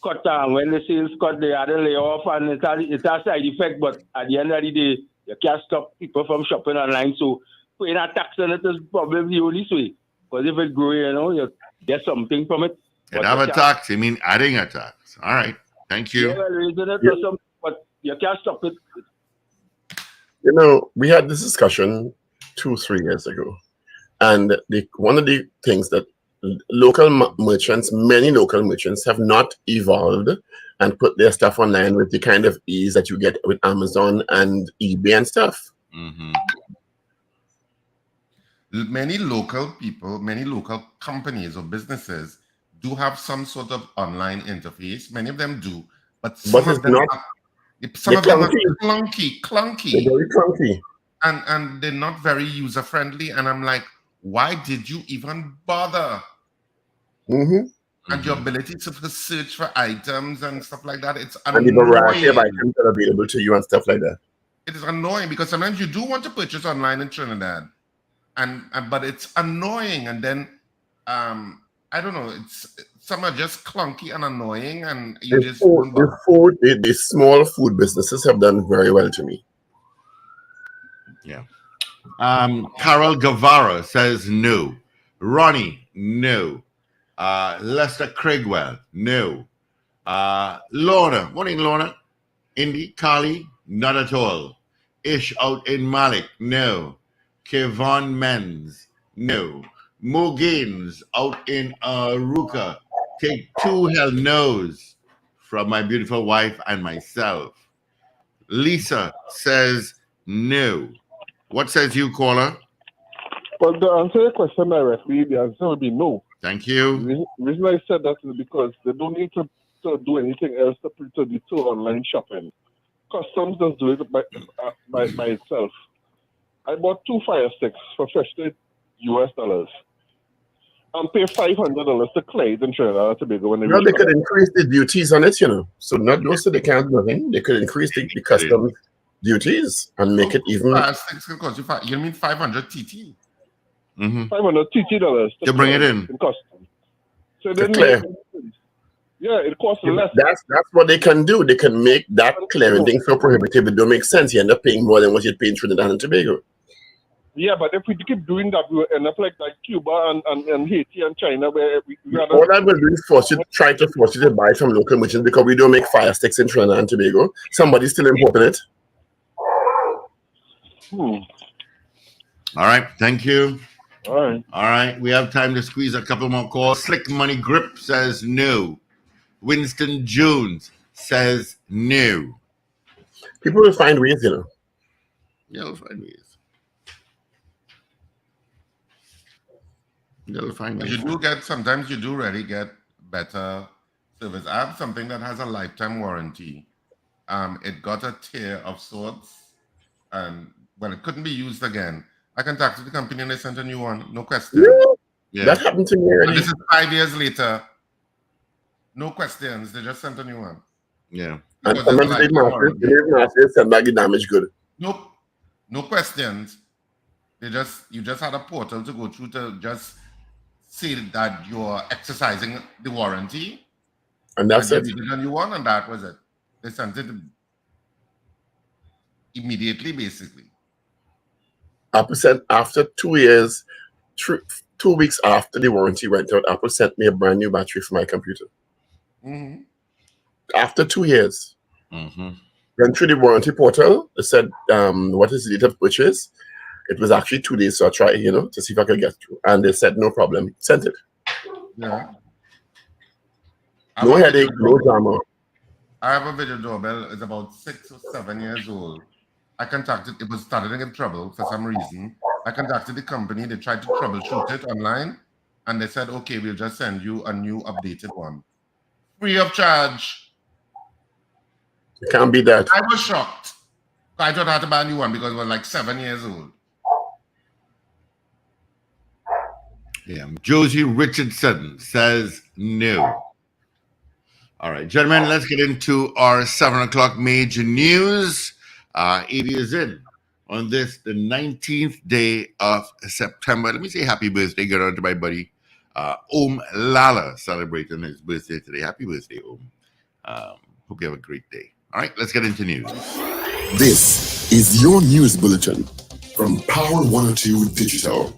cut down. When the sales cut, they either lay off, and it has side effect. But at the end of the day, you can't stop people from shopping online. So paying a tax on it is probably the only way. Because if it grows, you get something from it. And have a tax, you mean adding a tax. All right. Thank you. Yeah, raising it or something, but you can't stop it. We had this discussion 2-3 years ago. And one of the things that many local merchants have not evolved and put their stuff online with the kind of ease that you get with Amazon and eBay and stuff. Mm-hmm. Many local people, many local companies or businesses do have some sort of online interface. Many of them do, but some of them are clunky. They're very clunky. And they're not very user-friendly. And I'm like, why did you even bother? Mm-hmm. And your ability to search for items and stuff like that, it's annoying. And the variety of items that are available to you and stuff like that. It is annoying because sometimes you do want to purchase online in Trinidad. But it's annoying, and then I don't know. Some are just clunky and annoying, and the small food businesses have done very well to me. Yeah. Carol Guevara says no. Ronnie, no. Lester Craigwell, no. Lorna, morning, Lorna. Indy, Carly, not at all. Ish out in Malik, no. Kevon Menz, no. Mo Gaines out in Aruka, take 2 hell no's from my beautiful wife and myself. Lisa says no. What says you, caller? Well, to answer your question directly, the answer would be no. Thank you. The reason I said that is because they don't need to do anything else to deter online shopping. Customs does do it by itself. I bought 2 fire sticks for $50 US and pay $500 to Clyde in Trinidad and Tobago. They could increase the duties on it, So not those they can't do nothing. They could increase the customs duties and make it even. Fire sticks can cost you mean 500 TT? Mm-hmm. $500 TT to bring it in. Custom. So then it costs less. That's what they can do. They can make that clearing thing so prohibitive. It don't make sense. You end up paying more than what you'd pay in Trinidad and Tobago. Yeah, but if we keep doing that, we will end up like Cuba and Haiti and China, where all that will do is try to force you to buy from local merchants because we don't make fire sticks in Trinidad and Tobago. Somebody's still importing it. All right, thank you. All right. We have time to squeeze a couple more calls. Slick Money Grip says no. Winston Jones says no. People will find ways, Yeah, they'll find ways. Sometimes you do really get better service. I have something that has a lifetime warranty. It got a tear of sorts, and it couldn't be used again. I contacted the company and they sent a new one. No question. Yeah. That happened to me already. And this is 5 years later. No questions. They just sent a new one. Yeah. And they sent back the damage good. Nope. No questions. You just had a portal to go through to just say that you're exercising the warranty. And that's it. You did a new one, and that was it. They sent it immediately, basically. Apple sent after 2 years, 2 weeks after the warranty went out, Apple sent me a brand new battery for my computer. Mm-hmm. After 2 years. Mm-hmm. Went through the warranty portal. They said, what is the date of purchase? It was actually 2 days, so I tried, to see if I could get through. And they said, no problem. Sent it. Yeah. No headache, no drama. I have a video doorbell. It's about 6 or 7 years old. It was starting to get trouble for some reason. I contacted the company. They tried to troubleshoot it online. and they said, okay, we'll just send you a new updated one. Free of charge. It can't be that. I was shocked. I thought I had to buy a new one because it was like 7 years old. Yeah, Josie Richardson says no. All right, gentlemen, let's get into our 7 o'clock major news. It is in on this, the 19th day of September. Let me say happy birthday, get on to my buddy Lala, celebrating his birthday today. Happy birthday, hope you have a great day. All right, let's get into news. This is your news bulletin from Power 102 Digital.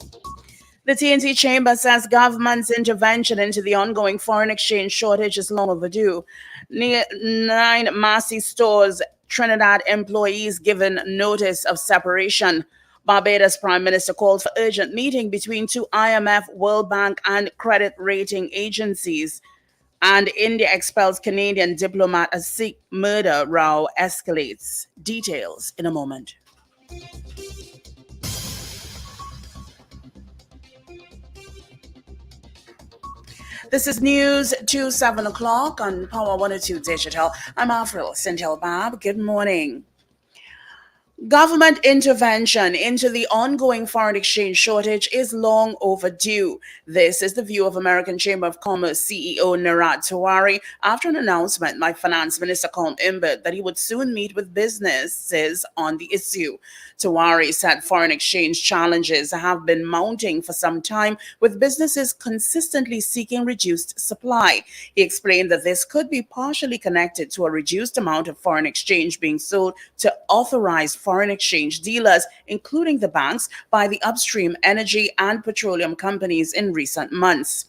The TNT Chamber says government's intervention into the ongoing foreign exchange shortage is long overdue. 9 Massey stores Trinidad employees given notice of separation. Barbados Prime Minister calls for urgent meeting between 2 IMF, World Bank, and credit rating agencies. And India expels Canadian diplomat as Sikh murder row escalates. Details in a moment. This is news to 7 o'clock on Power 102 Digital. I'm Afril Sintel Bab. Good morning. Government intervention into the ongoing foreign exchange shortage is long overdue. This is the view of American Chamber of Commerce CEO Narad Tiwari after an announcement by Finance Minister Colm Imbert that he would soon meet with businesses on the issue. Tiwari said foreign exchange challenges have been mounting for some time, with businesses consistently seeking reduced supply. He explained that this could be partially connected to a reduced amount of foreign exchange being sold to authorized foreign exchange dealers, including the banks, by the upstream energy and petroleum companies in recent months.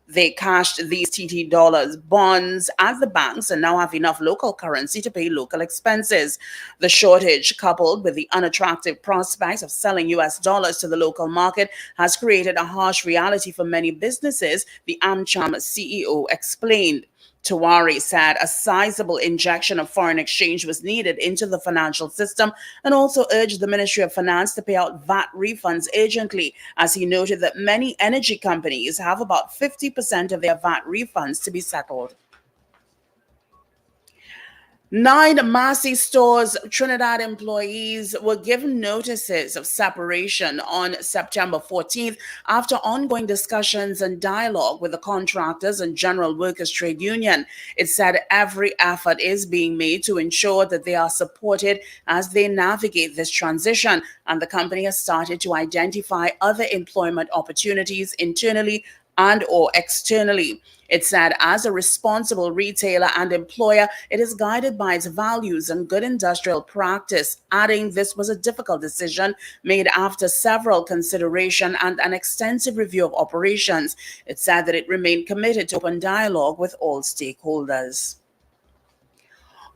They cashed these TT dollars bonds at the banks and now have enough local currency to pay local expenses. The shortage, coupled with the unattractive prospects of selling US dollars to the local market, has created a harsh reality for many businesses, the AmCham CEO explained. Tiwari said a sizable injection of foreign exchange was needed into the financial system and also urged the Ministry of Finance to pay out VAT refunds urgently, as he noted that many energy companies have about 50% of their VAT refunds to be settled. 9 Massey stores Trinidad employees were given notices of separation on September 14th after ongoing discussions and dialogue with the contractors and general workers trade union. It said every effort is being made to ensure that they are supported as they navigate this transition, and the company has started to identify other employment opportunities internally and or externally. It said, as a responsible retailer and employer, it is guided by its values and good industrial practice, adding this was a difficult decision made after several consideration and an extensive review of operations. It said that it remained committed to open dialogue with all stakeholders.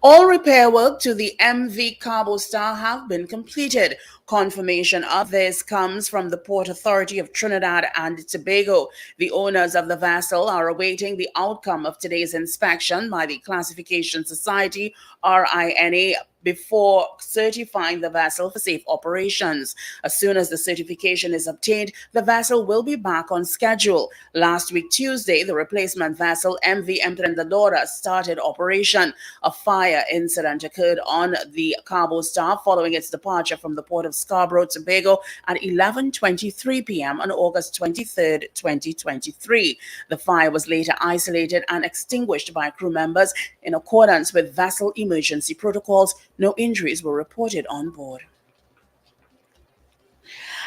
All repair work to the MV Cabo Star have been completed. Confirmation of this comes from the Port Authority of Trinidad and Tobago. The owners of the vessel are awaiting the outcome of today's inspection by the Classification Society, RINA, before certifying the vessel for safe operations. As soon as the certification is obtained, the vessel will be back on schedule. Last week, Tuesday, the replacement vessel MV Emprendedora started operation. A fire incident occurred on the Cabo Star following its departure from the port of Scarborough, Tobago at 11:23 p.m. on August 23, 2023. The fire was later isolated and extinguished by crew members in accordance with vessel emergency protocols. No injuries were reported on board.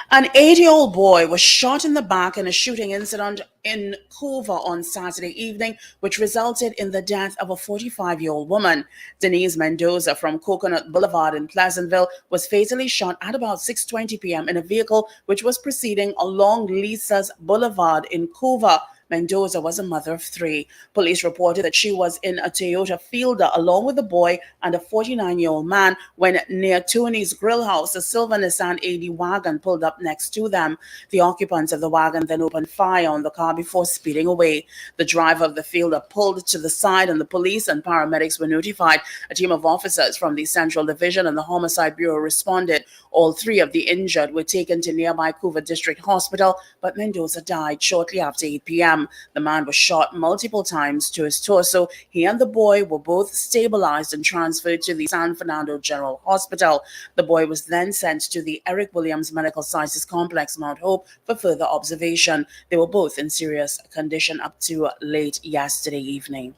An 80-year-old boy was shot in the back in a shooting incident in Cabo on Saturday evening, which resulted in the death of a 45-year-old woman. Denise Mendoza from Coconut Boulevard in Pleasantville was fatally shot at about 6:20 p.m. in a vehicle which was proceeding along Lisa's Boulevard in Cabo. Mendoza was a mother of 3. Police reported that she was in a Toyota Fielder along with a boy and a 49-year-old man when near Tony's Grill House, a silver Nissan AD wagon pulled up next to them. The occupants of the wagon then opened fire on the car before speeding away. The driver of the Fielder pulled to the side and the police and paramedics were notified. A team of officers from the Central Division and the Homicide Bureau responded. All 3 of the injured were taken to nearby Couva District Hospital, but Mendoza died shortly after 8 p.m. The man was shot multiple times to his torso. He and the boy were both stabilized and transferred to the San Fernando General Hospital. The boy was then sent to the Eric Williams Medical Sciences Complex, Mount Hope, for further observation. They were both in serious condition up to late yesterday evening.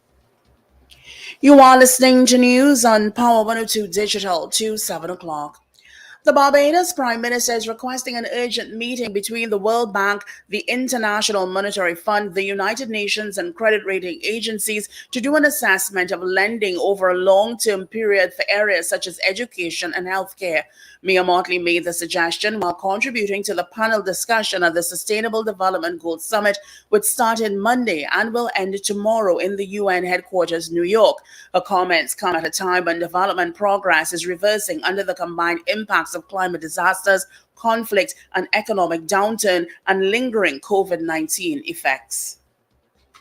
You are listening to news on Power 102 Digital to 7 o'clock. The Barbados Prime Minister is requesting an urgent meeting between the World Bank, the International Monetary Fund, the United Nations, and credit rating agencies to do an assessment of lending over a long-term period for areas such as education and healthcare. Mia Motley made the suggestion while contributing to the panel discussion at the Sustainable Development Goals Summit, which started Monday and will end tomorrow in the UN headquarters, New York. Her comments come at a time when development progress is reversing under the combined impacts of climate disasters, conflict, and economic downturn and lingering COVID-19 effects.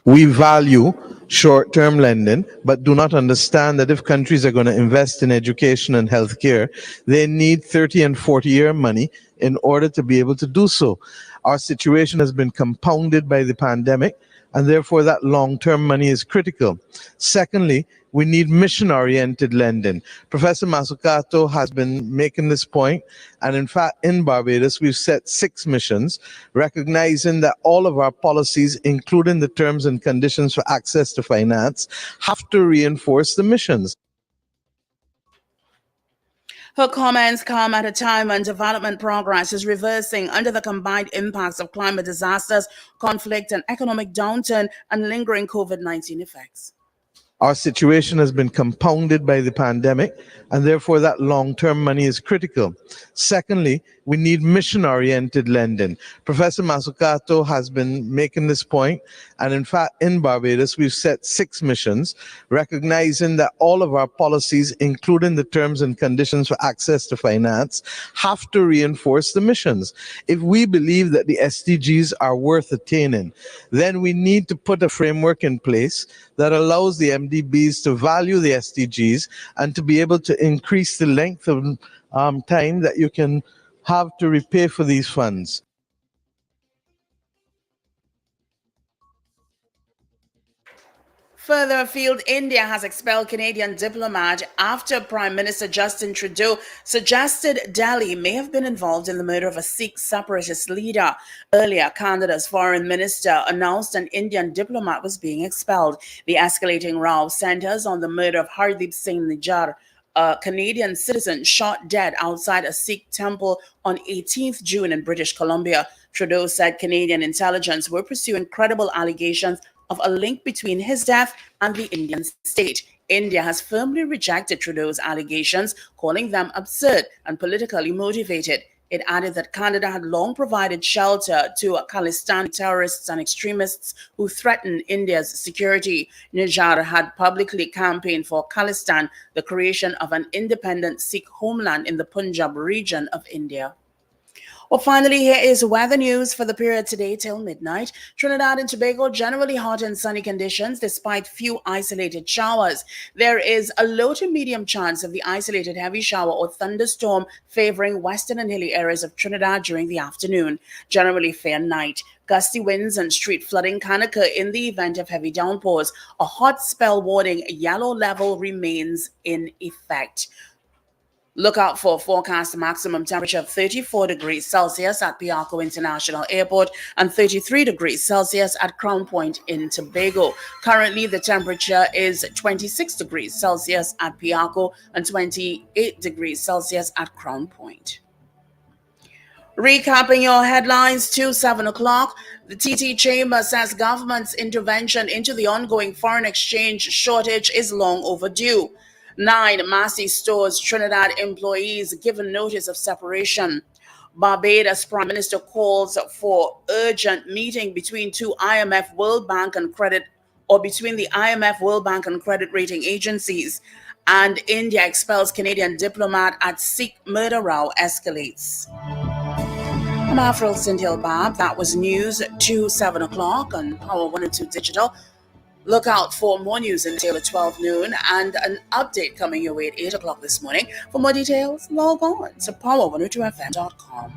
We value short-term lending, but do not understand that if countries are going to invest in education and healthcare, they need 30 and 40-year money in order to be able to do so. Our situation has been compounded by the pandemic, and therefore that long-term money is critical. Secondly, we need mission-oriented lending. Professor Mazzucato has been making this point, and in fact, in Barbados, we've set 6 missions, recognizing that all of our policies, including the terms and conditions for access to finance, have to reinforce the missions. Her comments come at a time when development progress is reversing under the combined impacts of climate disasters, conflict, and economic downturn and lingering COVID-19 effects. Our situation has been compounded by the pandemic, and therefore that long-term money is critical. Secondly, we need mission-oriented lending. Professor Mazzucato has been making this point, and in fact, in Barbados, we've set 6 missions, recognizing that all of our policies, including the terms and conditions for access to finance, have to reinforce the missions. If we believe that the SDGs are worth attaining, then we need to put a framework in place that allows the MDBs to value the SDGs and to be able to increase the length of time that you can have to repay for these funds. Further afield, India has expelled Canadian diplomat after Prime Minister Justin Trudeau suggested Delhi may have been involved in the murder of a Sikh separatist leader. Earlier, Canada's foreign minister announced an Indian diplomat was being expelled. The escalating row centers on the murder of Hardeep Singh Nijjar, a Canadian citizen shot dead outside a Sikh temple on 18th June in British Columbia. Trudeau said Canadian intelligence were pursuing credible allegations of a link between his death and the Indian state. India has firmly rejected Trudeau's allegations, calling them absurd and politically motivated. It added that Canada had long provided shelter to Khalistani terrorists and extremists who threaten India's security. Nijjar had publicly campaigned for Khalistan, the creation of an independent Sikh homeland in the Punjab region of India. Well, finally, here is weather news for the period today till midnight. Trinidad and Tobago, generally hot and sunny conditions despite few isolated showers. There is a low to medium chance of the isolated heavy shower or thunderstorm favoring western and hilly areas of Trinidad during the afternoon. Generally fair night. Gusty winds and street flooding can occur in the event of heavy downpours. A hot spell warning yellow level remains in effect. Look out for a forecast maximum temperature of 34 degrees Celsius at Piarco International Airport and 33 degrees Celsius at Crown Point in Tobago. Currently, the temperature is 26 degrees Celsius at Piarco and 28 degrees Celsius at Crown Point. Recapping your headlines to 7 o'clock, the TT Chamber says government's intervention into the ongoing foreign exchange shortage is long overdue. 9 Massey stores Trinidad employees given notice of separation. Barbados Prime Minister calls for urgent meeting between between the IMF, World Bank and credit rating agencies. And India expels Canadian diplomat at Sikh murder row escalates. I'm Avril Cynthia Bab. That was news to 7 o'clock on Power 102 Digital. Look out for more news until at 12 noon and an update coming your way at 8 o'clock this morning. For more details, log on to power102fm.com.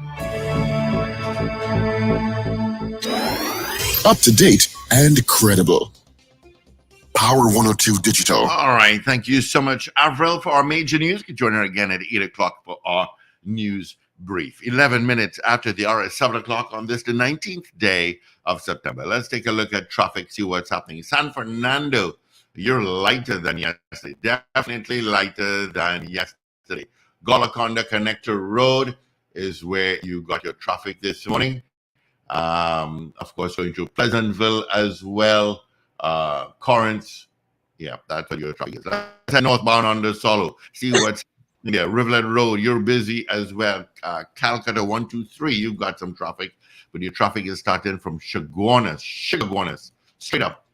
Up to date and credible. Power 102 Digital. All right. Thank you so much, Avril, for our major news. You can join her again at 8 o'clock for our news brief. 11 minutes after the hour at 7 o'clock on this, the 19th day of September. Let's take a look at traffic, see what's happening. San Fernando, you're lighter than yesterday. Definitely lighter than yesterday. Golconda Connector Road is where you got your traffic this morning. Of course, going to Pleasantville as well. Corinth, yeah, that's what your traffic is. Let's head northbound on the Solo. See what's Riverland Road, you're busy as well. Calcutta 123, you've got some traffic, but your traffic is starting from Sugarguanas, straight up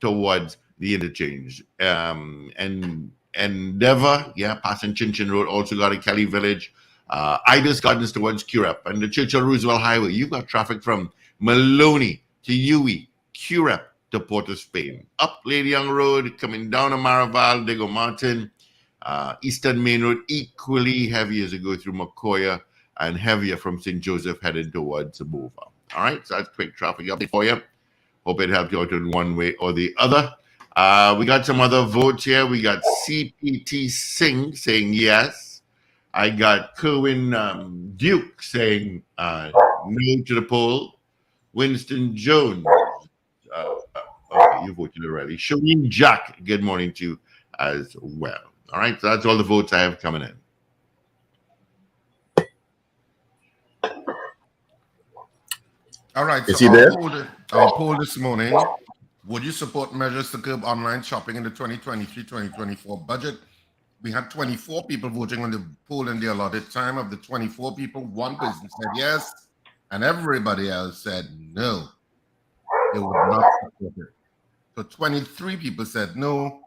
towards the interchange. And Endeavour, yeah, passing Chinchin Road, also got a Kelly Village. Ida's Gardens towards Curep, and the Churchill Roosevelt Highway, you've got traffic from Maloney to Uwe, Curep to Port of Spain. Up Lady Young Road, coming down to Maraval, Diego Martin. Eastern Main Road equally heavy as you go through Macoya, and heavier from St. Joseph heading towards Sabova. All right, so that's quick traffic update for you. Hope it helped you out in one way or the other. We got some other votes here. We got CPT Singh saying yes. I got Kerwin Duke saying no to the poll. Winston Jones. Okay, you voted already. Shireen Jack, good morning to you as well. All right, so that's all the votes I have coming in. All right, Is so he there? our poll this morning, would you support measures to curb online shopping in the 2023-2024 budget? We had 24 people voting on the poll in the allotted time. Of the 24 people, one person said yes, and everybody else said no. They would not support it. So 23 people said no,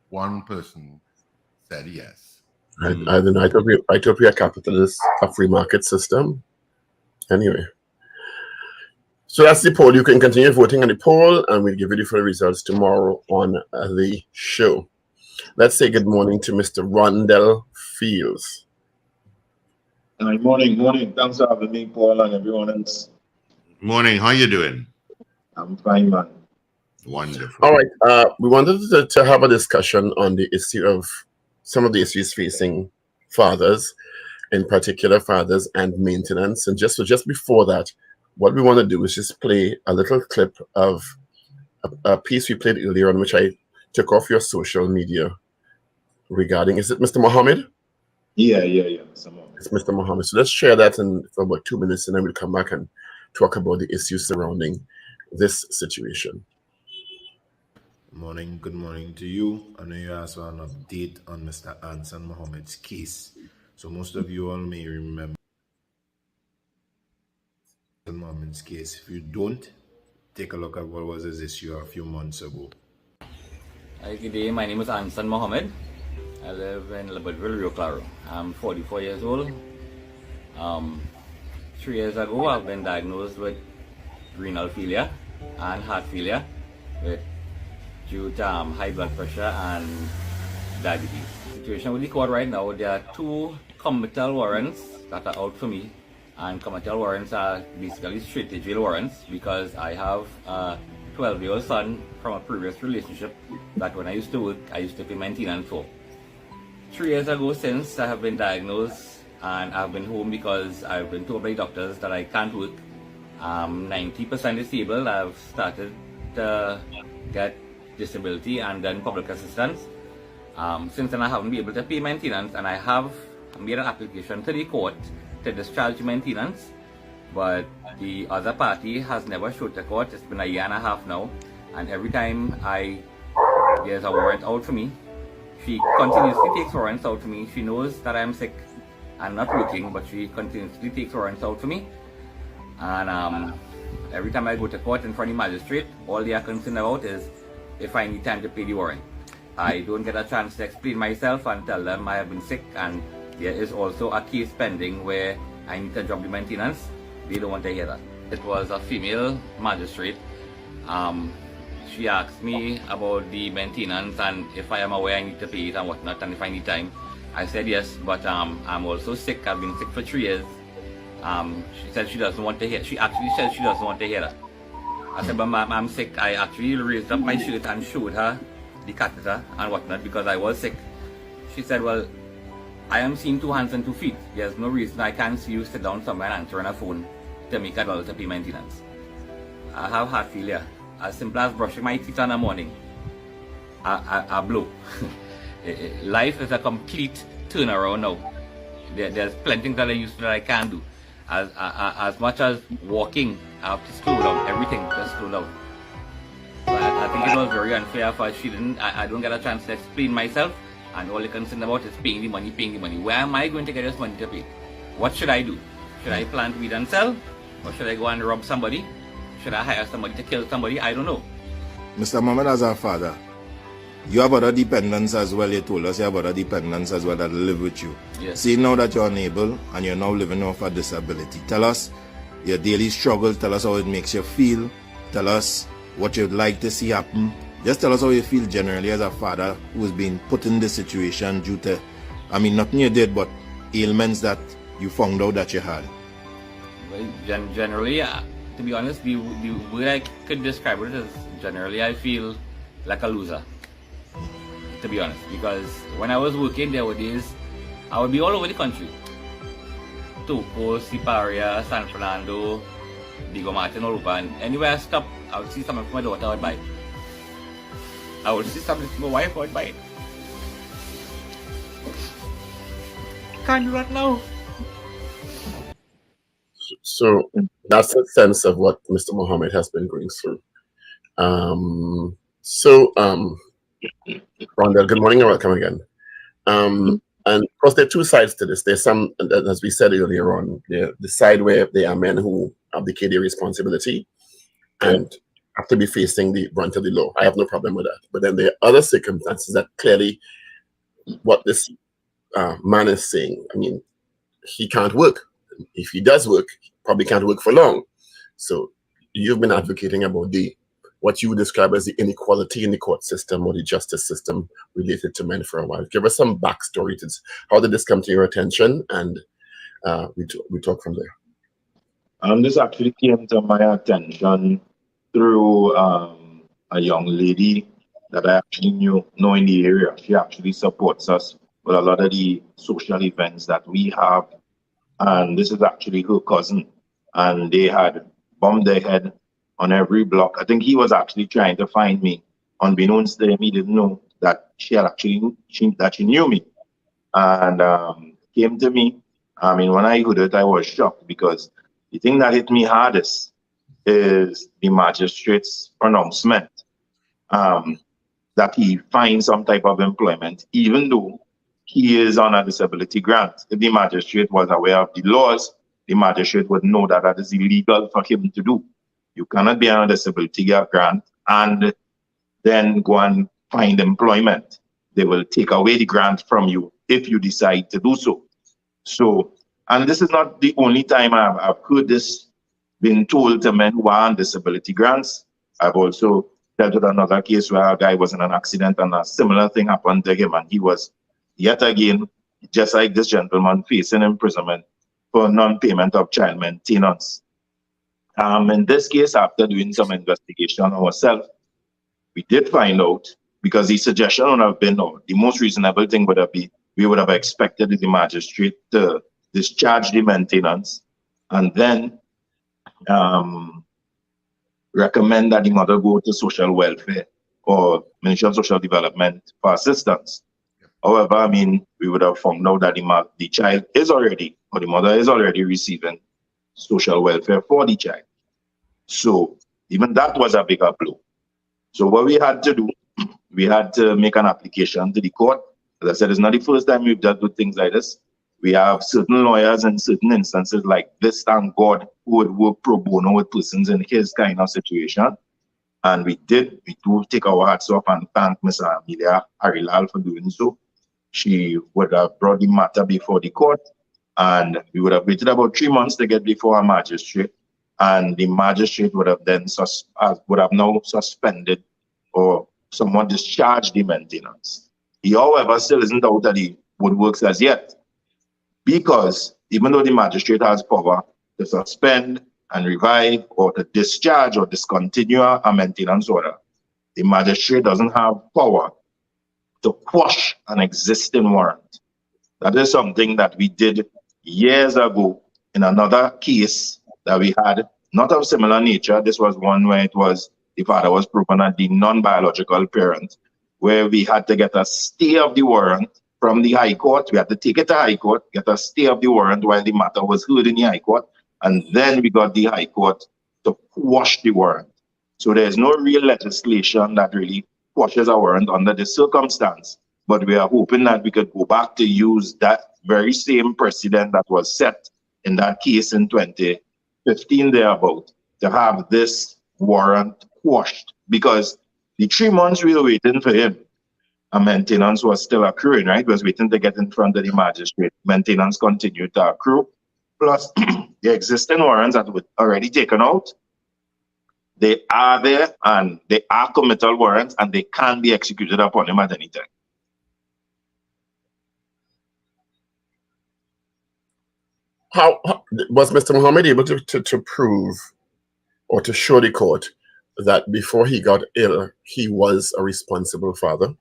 one person said yes. I don't know. I thought we are capitalists, a free market system. Anyway. So that's the poll. You can continue voting on the poll, and we'll give you the full results tomorrow on the show. Let's say good morning to Mr. Rondell Fields. Morning. Thanks for having me, Paul, and everyone else. Morning. How you doing? I'm fine, man. Wonderful. All right. We wanted to have a discussion on the issue of some of the issues facing fathers, in particular fathers and maintenance. And just before that, what we want to do is just play a little clip of a piece we played earlier on, which I took off your social media regarding, is it Mr. Mohammed? Yeah. Mr. Mohammed. It's Mr. Mohammed. So let's share that for about 2 minutes, and then we'll come back and talk about the issues surrounding this situation. Good morning to you. I know you asked for an update on Mr. Anson Mohammed's case. So most of you all may remember Mohammed's case. If you don't, take a look at what was his issue a few months ago. Hi, good day. My name is Anson Mohammed. I live in Libertyville, Rio Claro. I'm 44 years old. 3 years ago, I've been diagnosed with renal failure and heart failure due to high blood pressure and diabetes. The situation with the court right now, there are 2 committal warrants that are out for me. And committal warrants are basically straight to jail warrants because I have a 12-year-old son from a previous relationship that when I used to work, I used to pay maintenance for. 3 years ago, since I have been diagnosed and I've been home because I've been told by doctors that I can't work. 90% disabled. I've started to get disability and then public assistance. Since then, I haven't been able to pay maintenance, and I have made an application to the court to discharge maintenance, but the other party has never showed the court. It's been a year and a half now, and every time there's a warrant out for me, she continuously takes warrants out for me. She knows that I'm sick, I'm not working, but she continuously takes warrants out for me. And every time I go to court in front of the magistrate, all they are concerned about is if I need time to pay the warrant. I don't get a chance to explain myself and tell them I have been sick, and there is also a case pending where I need to drop the maintenance. They don't want to hear that. It was a female magistrate. She asked me about the maintenance and if I am aware I need to pay it and whatnot, and if I need time. I said yes, but I'm also sick. I've been sick for 3 years. She said she doesn't want to hear. She actually said she doesn't want to hear that. I said, but ma'am, I'm sick. I actually raised up my shirt and showed her the catheter and whatnot because I was sick. She said, well, I am seeing 2 hands and 2 feet. There's no reason I can't see you sit down somewhere and answer on a phone to make $1 to pay maintenance. I have heart failure. As simple as brushing my teeth in the morning, I blow. Life is a complete turnaround now. There's plenty that I used to that I can't do. As much as walking, I have to slow down. Everything just slow down. But I think it was very unfair for she didn't. I don't get a chance to explain myself, and all you're concerned about is paying the money, paying the money. Where am I going to get this money to pay? What should I do? Should I plant weed and sell? Or should I go and rob somebody? Should I hire somebody to kill somebody? I don't know. Mr. Mohammed, as our father, you have other dependents as well. You told us you have other dependents as well that live with you. Yes. See, now that you're unable and you're now living off a disability, tell us your daily struggles. Tell us how it makes you feel. Tell us what you'd like to see happen. Just tell us how you feel generally as a father who's been put in this situation due to, I mean, nothing you did, but ailments that you found out that you had. Well, generally, to be honest, the way I could describe it is generally I feel like a loser. To be honest, because when I was working, there were days I would be all over the country. Toco, Siparia, San Fernando, Diego Martin, Europa, and anywhere I stopped, I would see something for my daughter, I would buy it. I would see something for my wife, I would buy it. Can't do that now. So that's a sense of what Mr. Mohammed has been going through. Rondell, good morning and welcome again. And of course, there are 2 sides to this. There's some, as we said earlier on, the side where there are men who abdicate their responsibility and have to be facing the brunt of the law. I have no problem with that. But then there are other circumstances that clearly what this man is saying, I mean, he can't work. If he does work, he probably can't work for long. So you've been advocating about what you would describe as the inequality in the court system or the justice system related to men for a while. Give us some backstory to this. How did this come to your attention? And we talk from there. This actually came to my attention through a young lady that I actually know in the area. She actually supports us with a lot of the social events that we have. And this is actually her cousin. And they had bombed their head on every block. I think he was actually trying to find me. Unbeknownst to him, he didn't know that she knew me. And came to me. I mean, when I heard it, I was shocked because the thing that hit me hardest is the magistrate's pronouncement that he finds some type of employment, even though he is on a disability grant. If the magistrate was aware of the laws, the magistrate would know that that is illegal for him to do. You cannot be on a disability grant and then go and find employment. They will take away the grant from you if you decide to do so. So, and this is not the only time I've heard this being told to men who are on disability grants. I've also dealt with another case where a guy was in an accident and a similar thing happened to him, and he was yet again, just like this gentleman, facing imprisonment for non-payment of child maintenance. In this case, after doing some investigation ourselves, we did find out, because the suggestion would have been, or the most reasonable thing would have been, we would have expected the magistrate to discharge the maintenance and then recommend that the mother go to social welfare or Ministry of Social Development for assistance. However, I mean, we would have found out that the child is already, or the mother is already receiving social welfare for the child. So even that was a bigger blow. So what we had to do, we had to make an application to the court. As I said, it's not the first time we've dealt with things like this. We have certain lawyers in certain instances like this, thank God, who would work pro bono with persons in his kind of situation. And we do take our hats off and thank Ms. Amelia Harilal for doing so. She would have brought the matter before the court, and we would have waited about 3 months to get before a magistrate, and the magistrate would have then now suspended or somewhat discharged the maintenance. He, however, still isn't out of the woodworks as yet, because even though the magistrate has power to suspend and revive or to discharge or discontinue a maintenance order, the magistrate doesn't have power to quash an existing warrant. That is something that we did years ago in another case that we had, not of similar nature. This was one where it was the father was proven as the non-biological parent, where we had to get a stay of the warrant from the High Court. We had to take it to High Court, get a stay of the warrant while the matter was heard in the High Court, and then we got the High Court to quash the warrant. So there's no real legislation that really quashes a warrant under this circumstance. But we are hoping that we could go back to use that very same precedent that was set in that case in 2015 thereabout, to have this warrant quashed. Because the 3 months we were waiting for him, and maintenance was still accruing, right? We was waiting to get in front of the magistrate. Maintenance continued to accrue. Plus, the existing warrants that were already taken out, they are there and they are committal warrants and they can be executed upon him at any time. How was Mr. Muhammad able to prove or to show the court that before he got ill, he was a responsible father?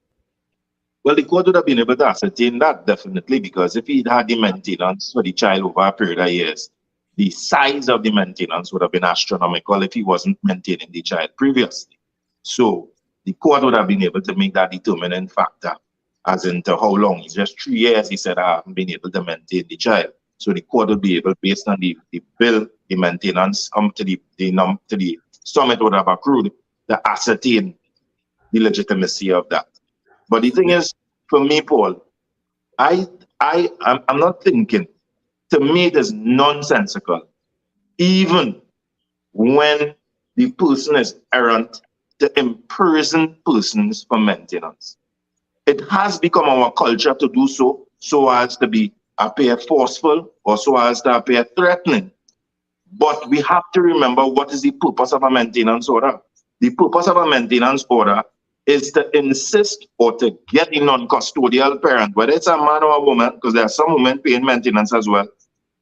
Well, the court would have been able to ascertain that definitely, because if he'd had the maintenance for the child over a period of years, the size of the maintenance would have been astronomical if he wasn't maintaining the child previously. So the court would have been able to make that determining factor as into how long. It's just 3 years, he said, I haven't been able to maintain the child. So the court would be able, based on the bill, the maintenance, to the sum it would have accrued, to ascertain the legitimacy of that. But the thing is, for me, Paul, I'm not thinking. To me, it is nonsensical, even when the person is errant, to imprison persons for maintenance. It has become our culture to do so as to be appear forceful or so as to appear threatening. But we have to remember what is the purpose of a maintenance order. The purpose of a maintenance order is to insist or to get a non-custodial parent, whether it's a man or a woman, because there are some women paying maintenance as well,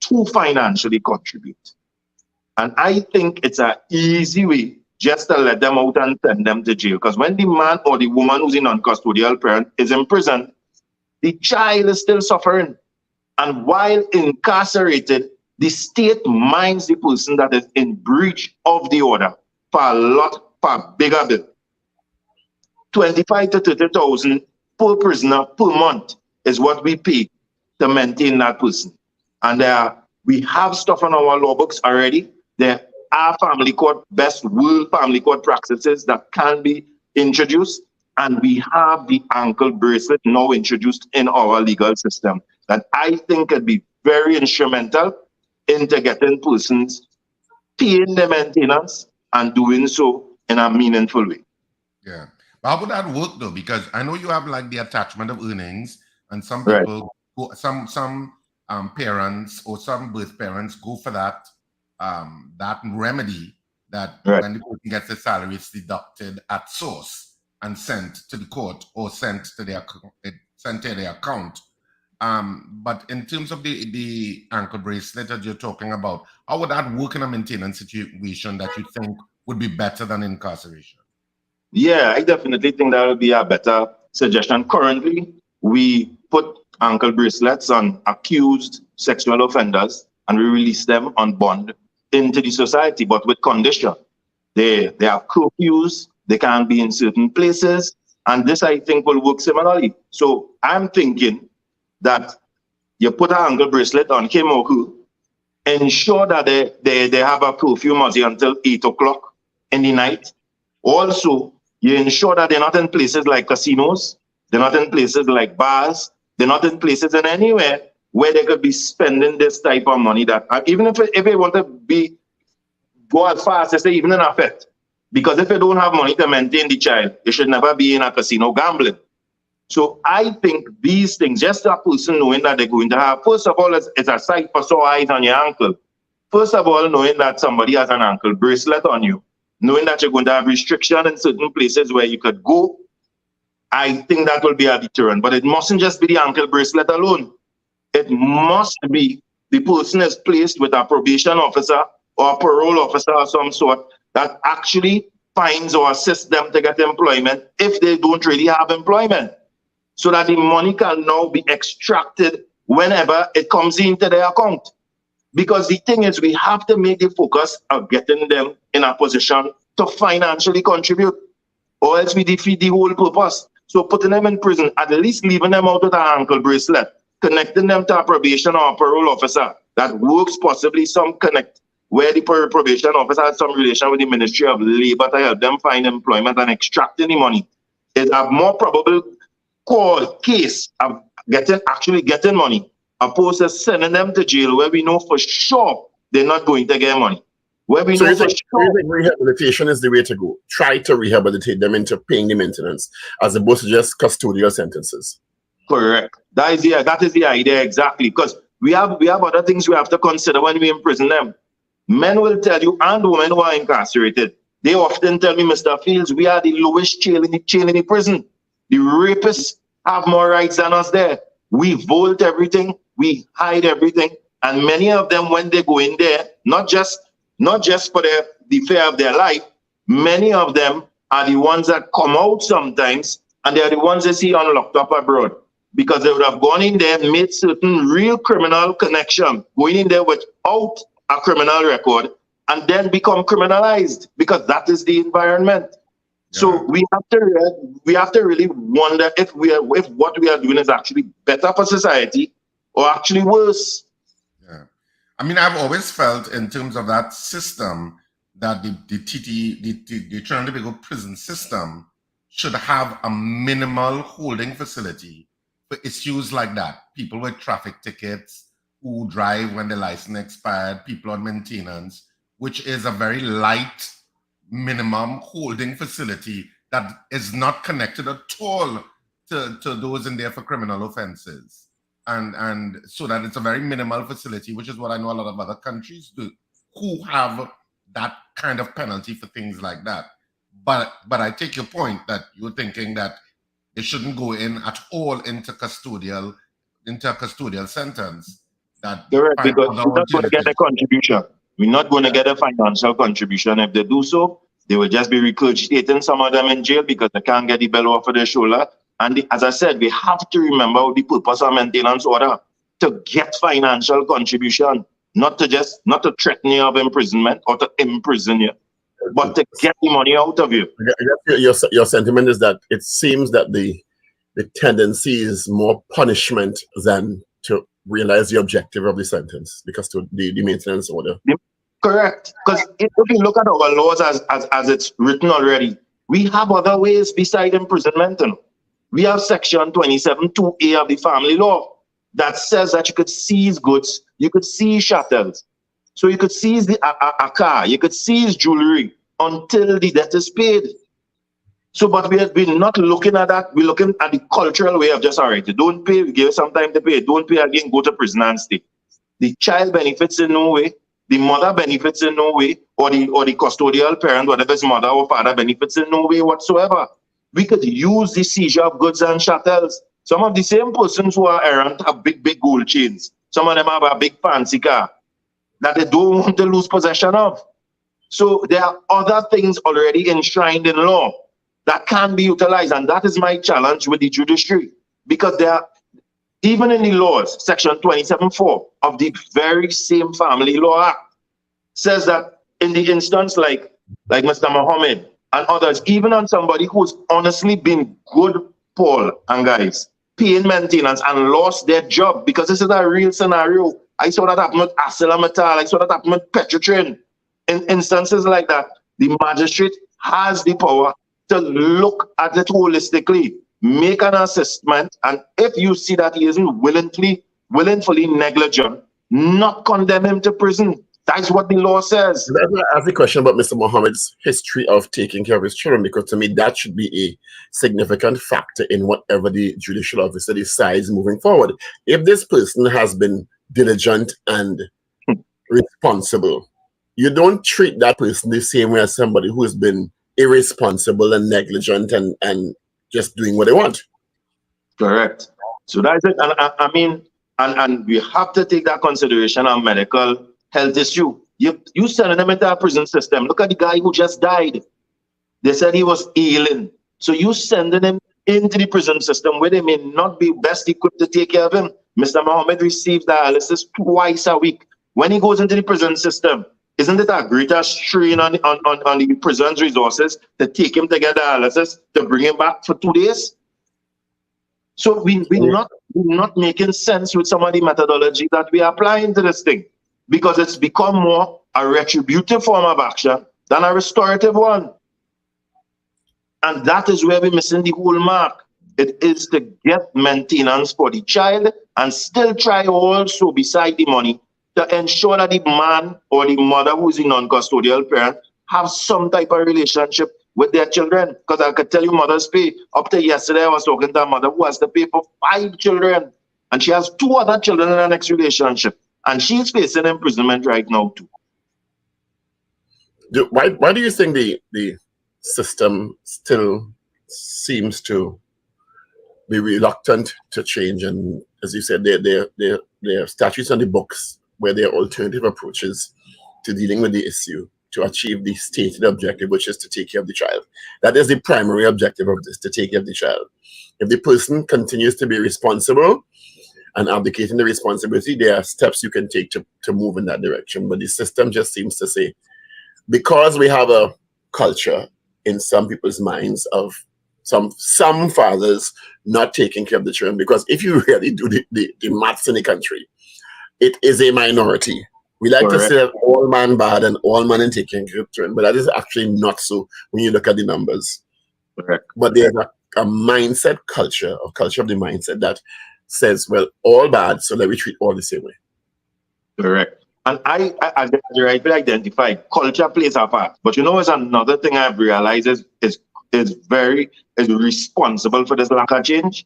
to financially contribute. And I think it's an easy way just to let them out and send them to jail. Because when the man or the woman who's a non-custodial parent is in prison, the child is still suffering. And while incarcerated, the state minds the person that is in breach of the order for a bigger bill. 25 to 30,000 per prisoner per month is what we pay to maintain that person. And we have stuff on our law books already. There are family court, best world family court practices that can be introduced. And we have the ankle bracelet now introduced in our legal system that I think could be very instrumental into getting persons paying their maintenance and doing so in a meaningful way. Yeah. How would that work though? Because I know you have like the attachment of earnings, and some people, some parents or some birth parents go for that that remedy that when the person gets the salary, it's deducted at source and sent to the court or sent to their account. But in terms of the ankle bracelet that you're talking about, how would that work in a maintenance situation that you think would be better than incarceration? Yeah, I definitely think that would be a better suggestion. Currently, we put ankle bracelets on accused sexual offenders and we release them on bond into the society, but with condition. They have curfews, they can't be in certain places, and this I think will work similarly. So I'm thinking that you put an ankle bracelet on him or her, ensure that they have a curfew Massey until 8 o'clock in the night. Also, you ensure that they're not in places like casinos, they're not in places like bars, they're not in places in anywhere where they could be spending this type of money that even if they want to go as far as to say even in effect, because if you don't have money to maintain the child, you should never be in a casino gambling. So I think these things, just a person knowing that they're going to have, first of all, it's a sight for sore eyes on your ankle. First of all, knowing that somebody has an ankle bracelet on you, knowing that you're going to have restriction in certain places where you could go, I think that will be a deterrent. But it mustn't just be the ankle bracelet alone. It must be the person is placed with a probation officer or a parole officer of some sort that actually finds or assists them to get employment if they don't really have employment, so that the money can now be extracted whenever it comes into their account. Because the thing is, we have to make the focus of getting them in a position to financially contribute, or else we defeat the whole purpose. So putting them in prison, at least leaving them out with an ankle bracelet, connecting them to a probation or a parole officer that works, possibly some connect, where the probation officer has some relation with the Ministry of Labor to help them find employment and extracting the money, is a more probable case of actually getting money, opposed to sending them to jail where we know for sure they're not going to get money. Where we know for sure rehabilitation is the way to go. Try to rehabilitate them into paying the maintenance as opposed to just custodial sentences. Correct. That is the idea exactly. Because we have other things we have to consider when we imprison them. Men will tell you, and women who are incarcerated, they often tell me, Mr. Fields, we are the lowest chain in the prison. The rapists have more rights than us there. We vault everything, we hide everything, and many of them, when they go in there, not just for the fear of their life, many of them are the ones that come out sometimes, and they are the ones they see locked up abroad, because they would have gone in there and made certain real criminal connection, going in there without a criminal record, and then become criminalized, because that is the environment. Yeah. So we have to really wonder if what we are doing is actually better for society or actually worse. Yeah, I mean, I've always felt in terms of that system that the Trinidad and Tobago prison system should have a minimal holding facility for issues like that. People with traffic tickets, who drive when their license expired, people on maintenance, which is a very light minimum holding facility that is not connected at all to those in there for criminal offenses. And so that it's a very minimal facility, which is what I know a lot of other countries do, who have that kind of penalty for things like that. But I take your point that you're thinking that it shouldn't go in at all into a custodial sentence. Correct, because we're not going to get a contribution. We're not going to get a financial contribution. If they do so, they will just be regurgitating some of them in jail because they can't get the bill off of their shoulder. And as I said, we have to remember the purpose of maintenance order, to get financial contribution, not to threaten you of imprisonment or to imprison you, but to get the money out of you. Your sentiment is that it seems that the tendency is more punishment than to realize the objective of the sentence, because to the maintenance order. Correct. Because if you look at our laws as it's written already, we have other ways beside imprisonment. We have section 27(2)A of the family law that says that you could seize goods, you could seize chattels. So you could seize a car, you could seize jewelry until the debt is paid. So, but we're not looking at that. We're looking at the cultural way of just, all right, you don't pay, we give you some time to pay. Don't pay again, go to prison and stay. The child benefits in no way. The mother benefits in no way, or the custodial parent, whatever his mother or father, benefits in no way whatsoever. We could use the seizure of goods and chattels. Some of the same persons who are errant have big gold chains. Some of them have a big fancy car that they don't want to lose possession of. So there are other things already enshrined in law that can be utilized, and that is my challenge with the judiciary, because there are, even in the laws, section 27(4) of the very same Family Law Act says that in the instance like Mr. Mohammed and others, even on somebody who's honestly been good, Paul and guys, paying maintenance and lost their job, because this is a real scenario. I saw that happen with ArcelorMittal, I saw that happen with Petrotrin. In instances like that, the magistrate has the power to look at it holistically, make an assessment, and if you see that he isn't willingly willfully negligent, not condemn him to prison. That's what the law says. Let me ask a question about Mr. Mohammed's history of taking care of his children, because to me that should be a significant factor in whatever the judicial officer decides moving forward. If this person has been diligent and responsible, you don't treat that person the same way as somebody who has been irresponsible and negligent and just doing what they want. Correct. So that's it. And I mean, and we have to take that consideration of medical health issue. You sending them into a prison system. Look at the guy who just died. They said he was ailing. So you sending him into the prison system where they may not be best equipped to take care of him. Mr. Mohammed receives dialysis twice a week. When he goes into the prison system, isn't it a greater strain on the prison's resources to take him to get dialysis, to bring him back for 2 days? So we're not making sense with some of the methodology that we are applying to this thing, because it's become more a retributive form of action than a restorative one. And that is where we're missing the whole mark. It is to get maintenance for the child and still try also, beside the money, to ensure that the man or the mother who is a non-custodial parent have some type of relationship with their children. Because I could tell you mothers pay. Up to yesterday, I was talking to a mother who has to pay for 5 children. And she has 2 other children in her next relationship. And she's facing imprisonment right now too. Why do you think the system still seems to be reluctant to change? And as you said, there are statutes on the books where there are alternative approaches to dealing with the issue to achieve the stated objective, which is to take care of the child. That is the primary objective of this, to take care of the child. If the person continues to be responsible and abdicating the responsibility, there are steps you can take to move in that direction. But the system just seems to say, because we have a culture in some people's minds of some fathers not taking care of the children, because if you really do the maths in the country, it is a minority. We like to say that all man bad and all man in taking care of children, but that is actually not so when you look at the numbers. Correct. But there's a mindset, culture of the mindset that says, well, all bad, so let me treat all the same way. Correct. And I rightly identified, culture plays a part. But you know, it's another thing I've realized is responsible for this lack of change.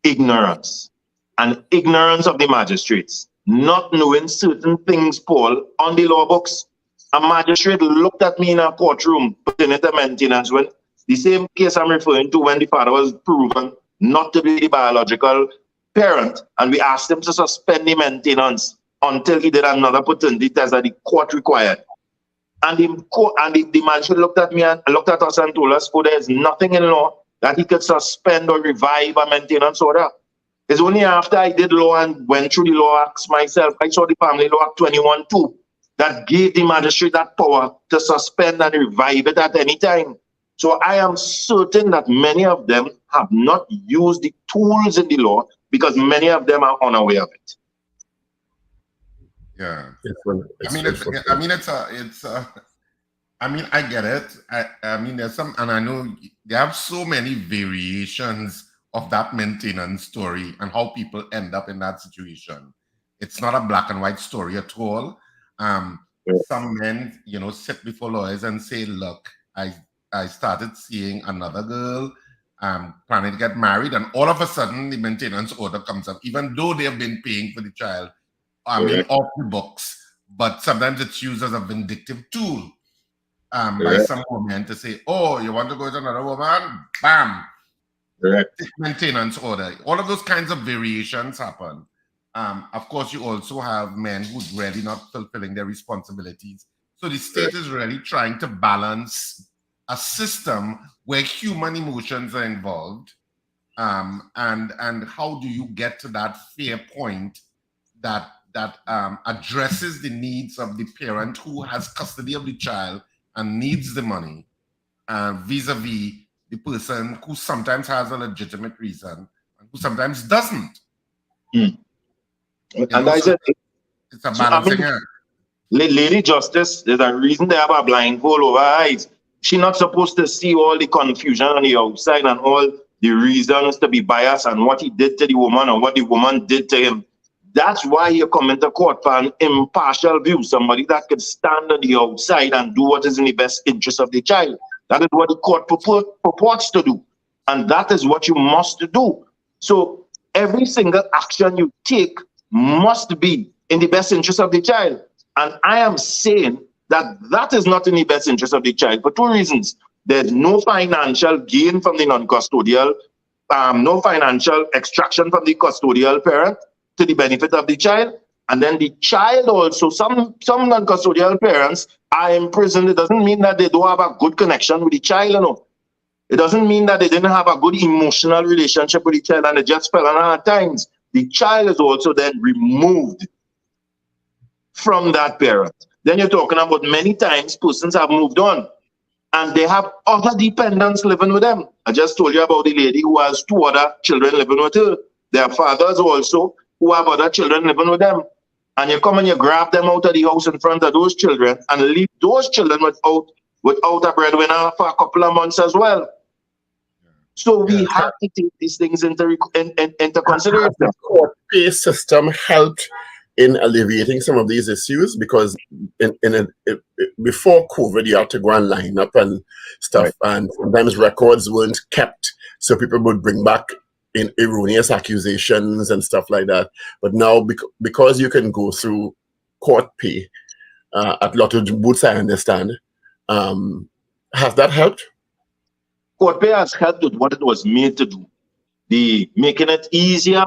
Ignorance. And ignorance of the magistrates. Not knowing certain things, Paul, on the law books. A magistrate looked at me in a courtroom, putting it to maintenance, when the same case I'm referring to, when the father was proven not to be the biological parent, and we asked him to suspend the maintenance until he did another paternity test that the court required. And the magistrate looked at me and looked at us and told us, oh, there is nothing in law that he could suspend or revive a maintenance order. It's only after I did law and went through the law acts myself, I saw the Family Law Act 21-2 that gave the magistrate that power to suspend and revive it at any time. So I am certain that many of them have not used the tools in the law because many of them are unaware of it. Yeah, I get it. I mean, there's some, and I know they have so many variations of that maintenance story and how people end up in that situation. It's not a black and white story at all. Some men, sit before lawyers and say, look, I started seeing another girl, planning to get married, and all of a sudden the maintenance order comes up, even though they've been paying for the child, off the books. But sometimes it's used as a vindictive tool by some women to say, oh, you want to go to another woman? Bam! Maintenance order. All of those kinds of variations happen. Of course, you also have men who's really not fulfilling their responsibilities. So the state is really trying to balance a system where human emotions are involved. And how do you get to that fair point that addresses the needs of the parent who has custody of the child and needs the money, vis-a-vis the person who sometimes has a legitimate reason and who sometimes doesn't. And I said, it's a balancing act. Lady Justice, there's a reason they have a blindfold over her eyes. She's not supposed to see all the confusion on the outside and all the reasons to be biased and what he did to the woman or what the woman did to him. That's why you come into court for an impartial view, somebody that can stand on the outside and do what is in the best interest of the child. That is what the court purports to do. And that is what you must do. So every single action you take must be in the best interest of the child. And I am saying that that is not in the best interest of the child for two reasons. There's no financial gain from the non-custodial, no financial extraction from the custodial parent to the benefit of the child. And then the child also, some non-custodial parents are imprisoned. It doesn't mean that they don't have a good connection with the child, you know. It doesn't mean that they didn't have a good emotional relationship with the child and they just fell on hard times. The child is also then removed from that parent. Then you're talking about many times persons have moved on and they have other dependents living with them. I just told you about the lady who has 2 other children living with her. Their fathers also who have other children living with them. And you come and you grab them out of the house in front of those children and leave those children without a breadwinner for a couple of months as well. So we have to take these things into consideration. The court pay system helped in alleviating some of these issues, because before COVID, you had to go and line up and stuff, and sometimes records weren't kept, so people would bring back in erroneous accusations and stuff like that. But now, because you can go through court pay at lot of booths, I understand, has that helped? Court pay has helped with what it was made to do. Making it easier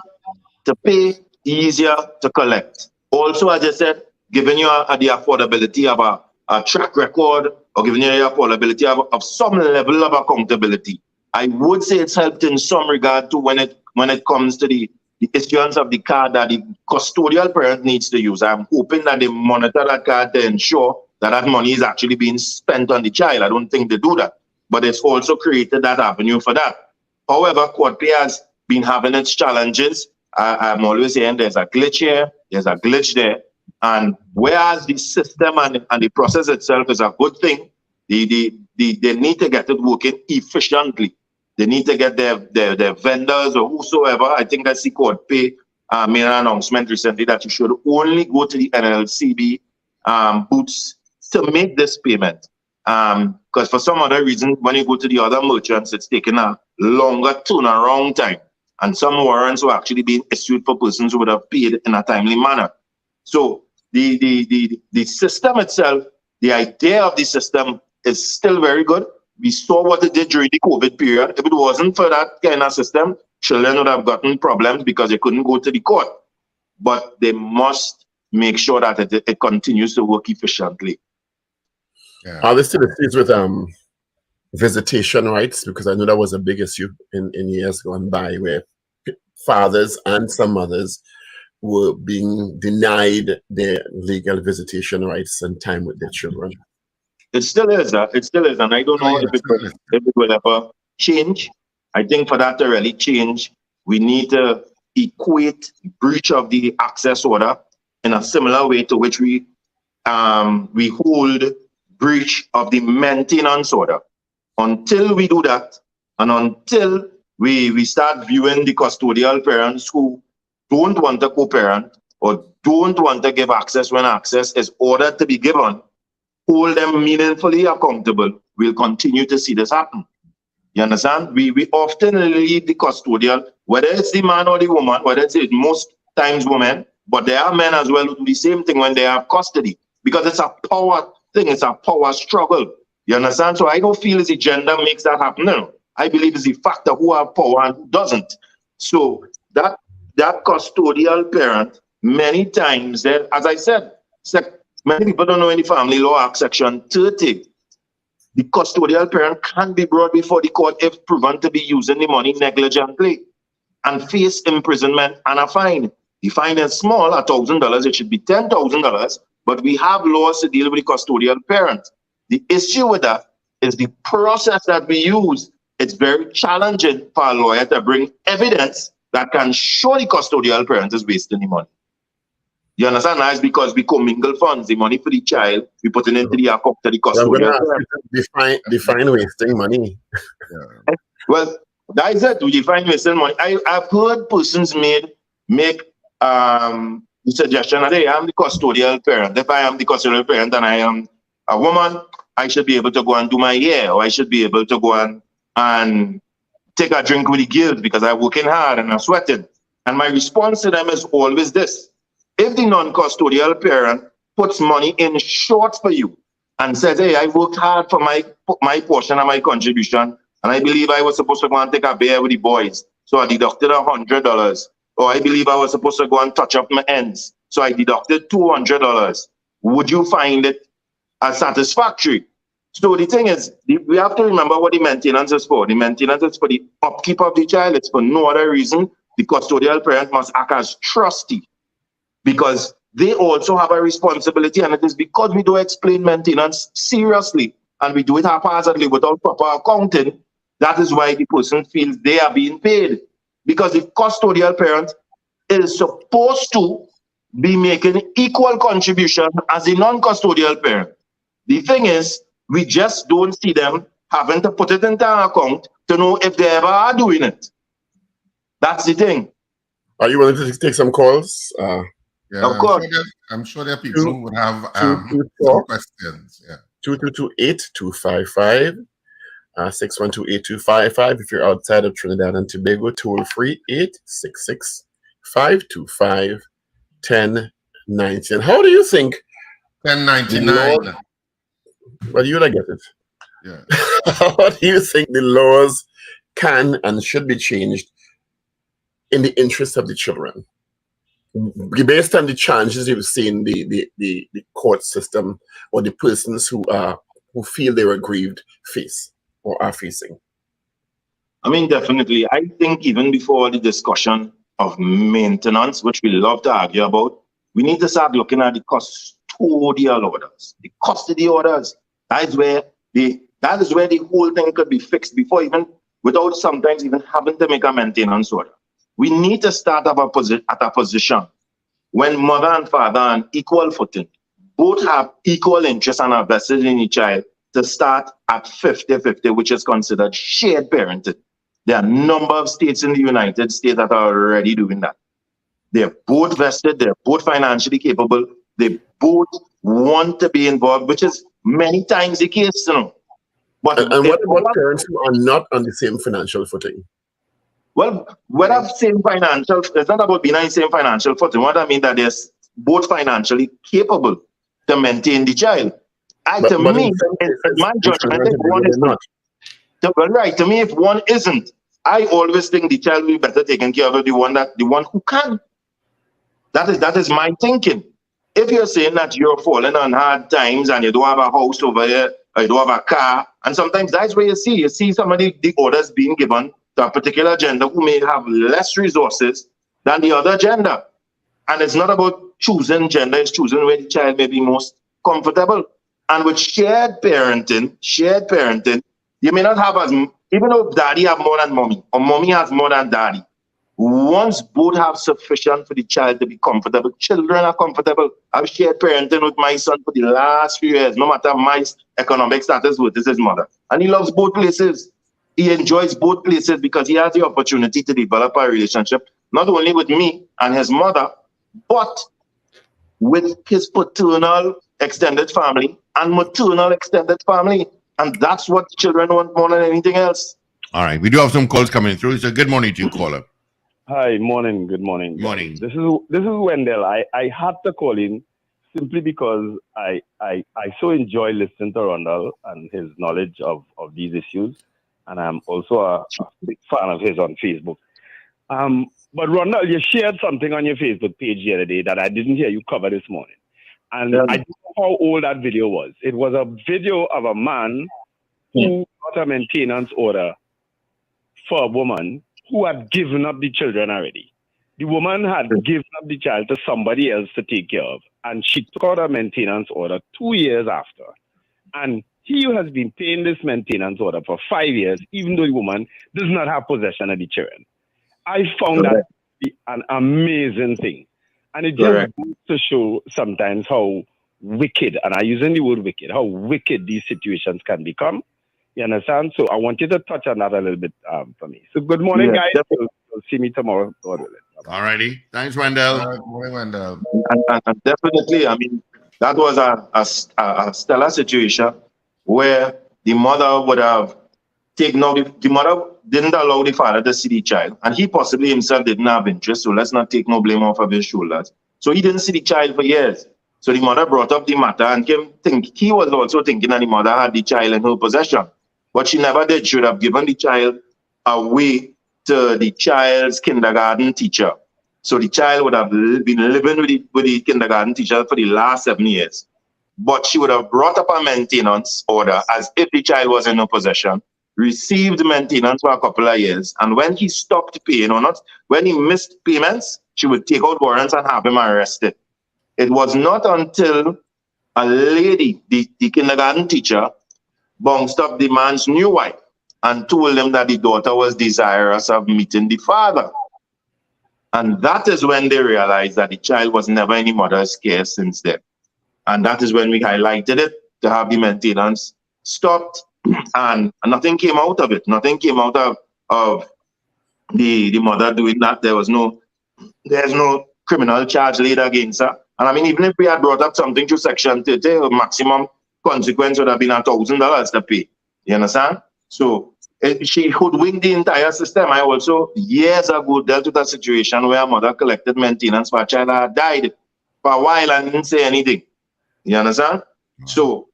to pay, easier to collect. Also, as I said, giving you the affordability of a track record, or giving you the affordability of some level of accountability. I would say it's helped in some regard to when it comes to the issuance of the card that the custodial parent needs to use. I'm hoping that they monitor that card to ensure that money is actually being spent on the child. I don't think they do that. But it's also created that avenue for that. However, court pay has been having its challenges. I'm always saying there's a glitch here, there's a glitch there. And whereas the system and the process itself is a good thing, they need to get it working efficiently. They need to get their vendors or whosoever. I think that's the court pay made an announcement recently that you should only go to the NLCB booths to make this payment. Because for some other reason, when you go to the other merchants, it's taking a longer turnaround time. And some warrants were actually being issued for persons who would have paid in a timely manner. So the system itself, the idea of the system is still very good. We saw what it did during the COVID period. If it wasn't for that kind of system, children would have gotten problems because they couldn't go to the court. But they must make sure that it continues to work efficiently. Are there still issues with visitation rights? Because I know that was a big issue in years gone by, where fathers and some mothers were being denied their legal visitation rights and time with their children. It still is, and I don't know if it will ever change. I think for that to really change, we need to equate breach of the access order in a similar way to which we hold breach of the maintenance order. Until we do that, and until we start viewing the custodial parents who don't want to co-parent or don't want to give access when access is ordered to be given, hold them meaningfully accountable, we'll continue to see this happen. You understand? We often leave the custodial, whether it's the man or the woman, whether it's most times women, but there are men as well who do the same thing when they have custody, because it's a power thing, it's a power struggle. You understand? So I don't feel as the gender makes that happen. No. I believe it's the factor who have power and who doesn't. So that custodial parent, many times, as I said, many people don't know any family law act section 30. The custodial parent can be brought before the court if proven to be using the money negligently and face imprisonment and a fine. The fine is small, $1,000. It should be $10,000, but we have laws to deal with the custodial parent. The issue with that is the process that we use. It's very challenging for a lawyer to bring evidence that can show the custodial parent is wasting the money. You understand? That's because we commingle funds, the money for the child, we put it into the account of the custodial parent. Define wasting money. Well, that is it. We define wasting money. I've heard persons make the suggestion that, hey, I'm the custodial parent. If I am the custodial parent and I am a woman, I should be able to go and do my hair, or I should be able to go and take a drink with the girls because I'm working hard and I'm sweating. And my response to them is always this. If the non-custodial parent puts money in short for you and says, hey, I worked hard for my portion of my contribution, and I believe I was supposed to go and take a beer with the boys, so I deducted $100. Or I believe I was supposed to go and touch up my ends, so I deducted $200. Would you find it as satisfactory? So the thing is, we have to remember what the maintenance is for. The maintenance is for the upkeep of the child. It's for no other reason. The custodial parent must act as trustee because they also have a responsibility, and it is because we don't explain maintenance seriously and we do it haphazardly without proper accounting. That is why the person feels they are being paid, because the custodial parent is supposed to be making equal contribution as a non-custodial parent. The thing is, we just don't see them having to put it into an account to know if they ever are doing it. That's the thing. Are you willing to take some calls? Yeah, of course. I'm sure there are people who would have some questions. Yeah. 222-8255, 612-8255. If you're outside of Trinidad and Tobago, toll free 866-525-1090. And how do you think 1099? Well, you'll get it. Yeah. How do you think the laws can and should be changed in the interest of the children, based on the challenges you've seen the court system or the persons who feel they were aggrieved face or are facing? I mean, definitely. I think even before the discussion of maintenance, which we love to argue about, we need to start looking at the custodial orders, the custody orders. That is where the whole thing could be fixed before even, without sometimes even having to make a maintenance order. We need to start at a position when mother and father are on equal footing, both have equal interest and are vested in each child, to start at 50-50, which is considered shared parenting. There are a number of states in the United States that are already doing that. They're both vested, they're both financially capable, they both want to be involved, which is many times the case, you know. But and what about parents who are not on the same financial footing? Well, whether same financial, it's not about being on the same financial footing. What I mean that they're both financially capable to maintain the child. To me, in my judgment, if one is not. Right, to me, if one isn't, I always think the child will be better taken care of the one who can. That is my thinking. If you're saying that you're falling on hard times and you don't have a house over here, or you don't have a car, and sometimes that's where you see some of the orders being given to a particular gender who may have less resources than the other gender. And it's not about choosing gender, it's choosing where the child may be most comfortable. And with shared parenting, you may not have as, even though daddy have more than mommy, or mommy has more than daddy, once both have sufficient for the child to be comfortable, children are comfortable. I've shared parenting with my son for the last few years, no matter my economic status with his mother. And he loves both places. He enjoys both places because he has the opportunity to develop a relationship, not only with me and his mother, but with his paternal extended family and maternal extended family. And that's what children want more than anything else. All right. We do have some calls coming through. So good morning to you, caller. Hi, morning. Good morning. Morning. This is Wendell. I had to call in simply because I so enjoy listening to Rondell and his knowledge of these issues. And I'm also a big fan of his on Facebook. But Rondell, you shared something on your Facebook page the other day that I didn't hear you cover this morning. And I don't know how old that video was. It was a video of a man who got a maintenance order for a woman who had given up the children already. The woman had given up the child to somebody else to take care of. And she took out a maintenance order 2 years after. And he has been paying this maintenance order for 5 years, even though the woman does not have possession of the children. I found that to be an amazing thing. And it just goes to show sometimes how wicked, and I'm using the word wicked, how wicked these situations can become You understand? So I want you to touch on that a little bit for me. So good morning, guys. You'll see me tomorrow. God willing. All righty. Thanks, Wendell. Good morning, Wendell. And definitely, I mean, that was a stellar situation where the mother would have taken out the mother didn't allow the father to see the child, and he possibly himself didn't have interest. So let's not take no blame off of his shoulders. So he didn't see the child for years. So the mother brought up the matter, and he was also thinking that the mother had the child in her possession, but she never did. She would have given the child away to the child's kindergarten teacher. So the child would have been living with the kindergarten teacher for the last 7 years. But she would have brought up a maintenance order as if the child was in her possession, received maintenance for a couple of years, and when he stopped paying or not, when he missed payments, she would take out warrants and have him arrested. It was not until a lady, the kindergarten teacher, bounced up the man's new wife and told him that the daughter was desirous of meeting the father. And that is when they realized that the child was never in the mother's care since then. And that is when we highlighted it to have the maintenance stopped, and nothing came out of it. Nothing came out of the mother doing that. There's no criminal charge laid against her. And I mean, even if we had brought up something through Section 30, the maximum consequence would have been $1,000 to pay. You understand? So she hoodwinked the entire system. I also, years ago, dealt with a situation where a mother collected maintenance for a child that had died for a while and didn't say anything. You understand? So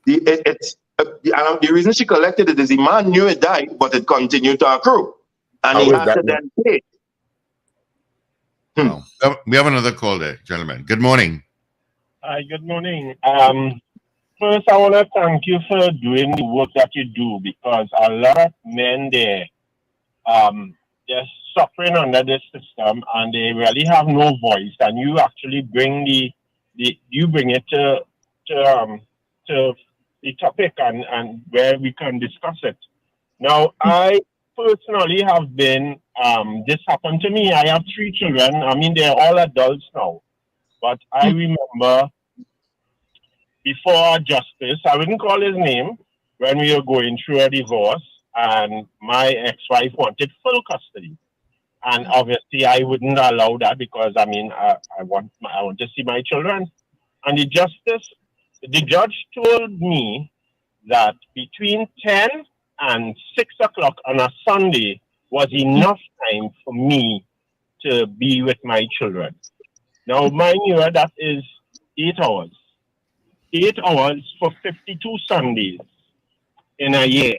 the reason she collected it is the man knew it died, but it continued to accrue. And he had to then pay. We have another call there, gentlemen. Good morning. Hi, good morning. First, I want to thank you for doing the work that you do, because a lot of men there, they're suffering under this system and they really have no voice. And you actually bring bring it to the topic and where we can discuss it. Now, I personally have been, this happened to me. I have 3 children. I mean, they're all adults now. But I remember before Justice, I wouldn't call his name, when we were going through a divorce, and my ex-wife wanted full custody. And obviously, I wouldn't allow that because, I mean, I want to see my children. And the judge told me that between 10 and 6 o'clock on a Sunday was enough time for me to be with my children. Now, mind you, that is 8 hours. 8 hours for 52 Sundays in a year.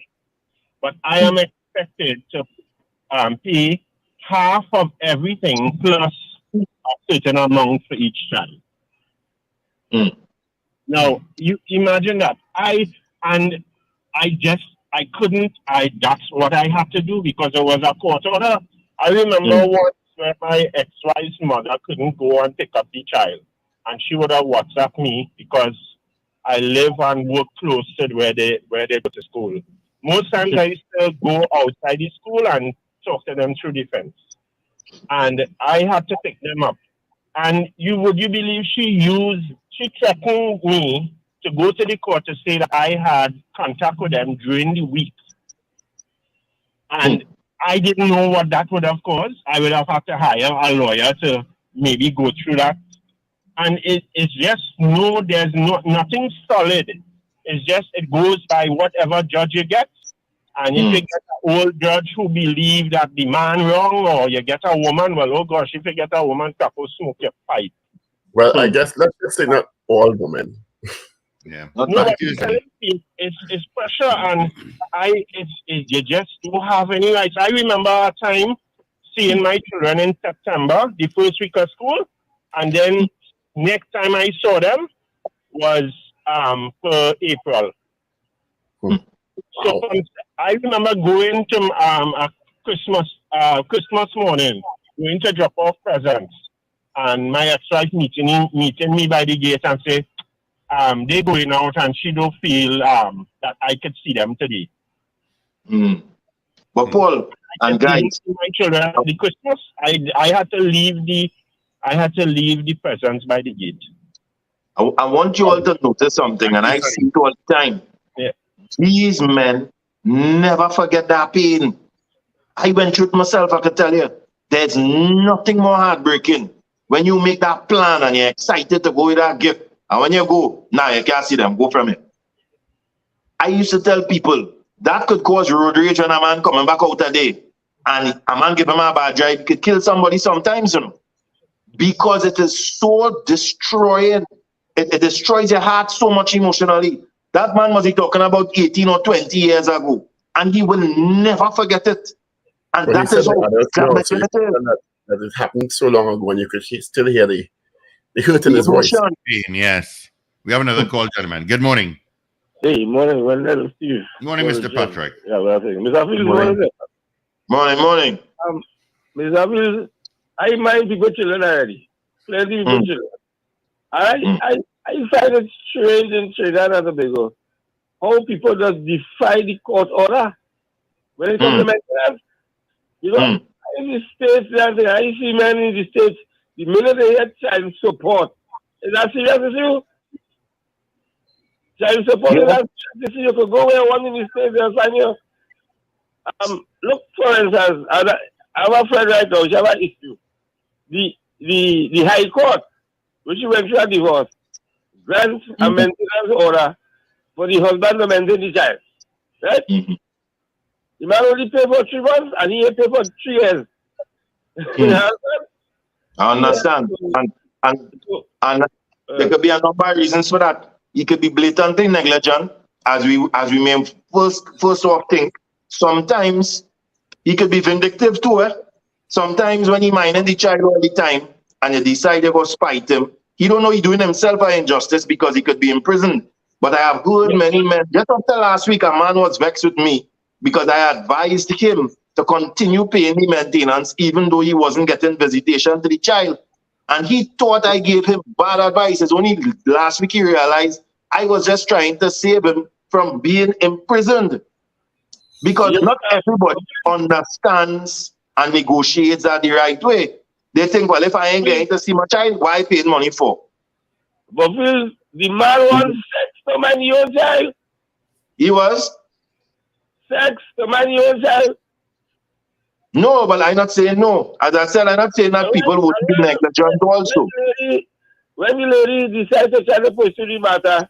But I am expected to pay half of everything plus a certain amount for each child. Now, you imagine that. That's what I had to do because there was a court order. I remember once where my ex-wife's mother couldn't go and pick up the child. And she would have WhatsApped me because I live and work close to where they go to school. Most times I used to go outside the school and talk to them through the fence. And I had to pick them up. And would you believe she threatened me to go to the court to say that I had contact with them during the week. And I didn't know what that would have caused. I would have had to hire a lawyer to maybe go through that. And it's just there's nothing solid. It's just, it goes by whatever judge you get. And if you get an old judge who believe that the man wrong, or you get a woman, well, oh gosh, if you get a woman, Cabo smoke your pipe. Well, I guess let's just say not all women. Yeah. It's pressure, and you just don't have any rights. I remember a time seeing my children in September, the first week of school, and then next time I saw them was for April. So I remember going to a Christmas morning, going to drop off presents, and my ex-wife meeting me by the gate and say, they're going out and she don't feel that I could see them today. But Paul and guys, my children, the Christmas, I had to leave the presents by the gate. I want you all to notice something, and I see it all the time. Yeah. These men never forget that pain. I went through it myself, I can tell you. There's nothing more heartbreaking when you make that plan and you're excited to go with that gift. And when you go, now you can't see them, go from it. I used to tell people that could cause road rage when a man coming back out a day and a man give him a bad drive, could kill somebody sometimes, you know, because it is so destroying. It destroys your heart so much emotionally. That man was he talking about 18 or 20 years ago, and he will never forget it. And But that is how that it happened so long ago, and you could still hear the hurt in his voice. Yes. We have another call, gentlemen. Good morning. Hey, morning, Wendell, Steve. Morning, Mr. Patrick. Yeah, well, Mr. Phil, morning. Morning. Mr. Phil, I mind people children already. Plenty people children. I find it strange in Trinidad and Tobago how people just defy the court order when it comes to maintenance. You know, in the States, I see men in the States, the minute they get child support, is that serious issue? Child support is that serious issue. You could go where one in the States and find you. Look, for instance, I have a friend right now, she have an issue. The High Court, which went through a divorce, grants a maintenance order for the husband to maintain the child. Right? The man only pay for 3 months and he pay for 3 years. I understand. And there could be a number of reasons for that. He could be blatantly negligent, as we may first off think. Sometimes he could be vindictive too. Sometimes when he minding the child all the time and you decide to go spite him, he don't know he's doing himself an injustice because he could be in prison. But I have heard many men, just after last week, a man was vexed with me because I advised him to continue paying the maintenance even though he wasn't getting visitation to the child. And he thought I gave him bad advice. It's only last week he realized I was just trying to save him from being imprisoned. Because not everybody understands and negotiates that the right way. They think, well, if I ain't getting to see my child, why pay money for? But Phil, the man wants sex to man your child. He was? Sex to man your child. No, but I'm not saying no. As I said, I'm not saying that people would be negligent also. When the lady decides to try to pursue the matter,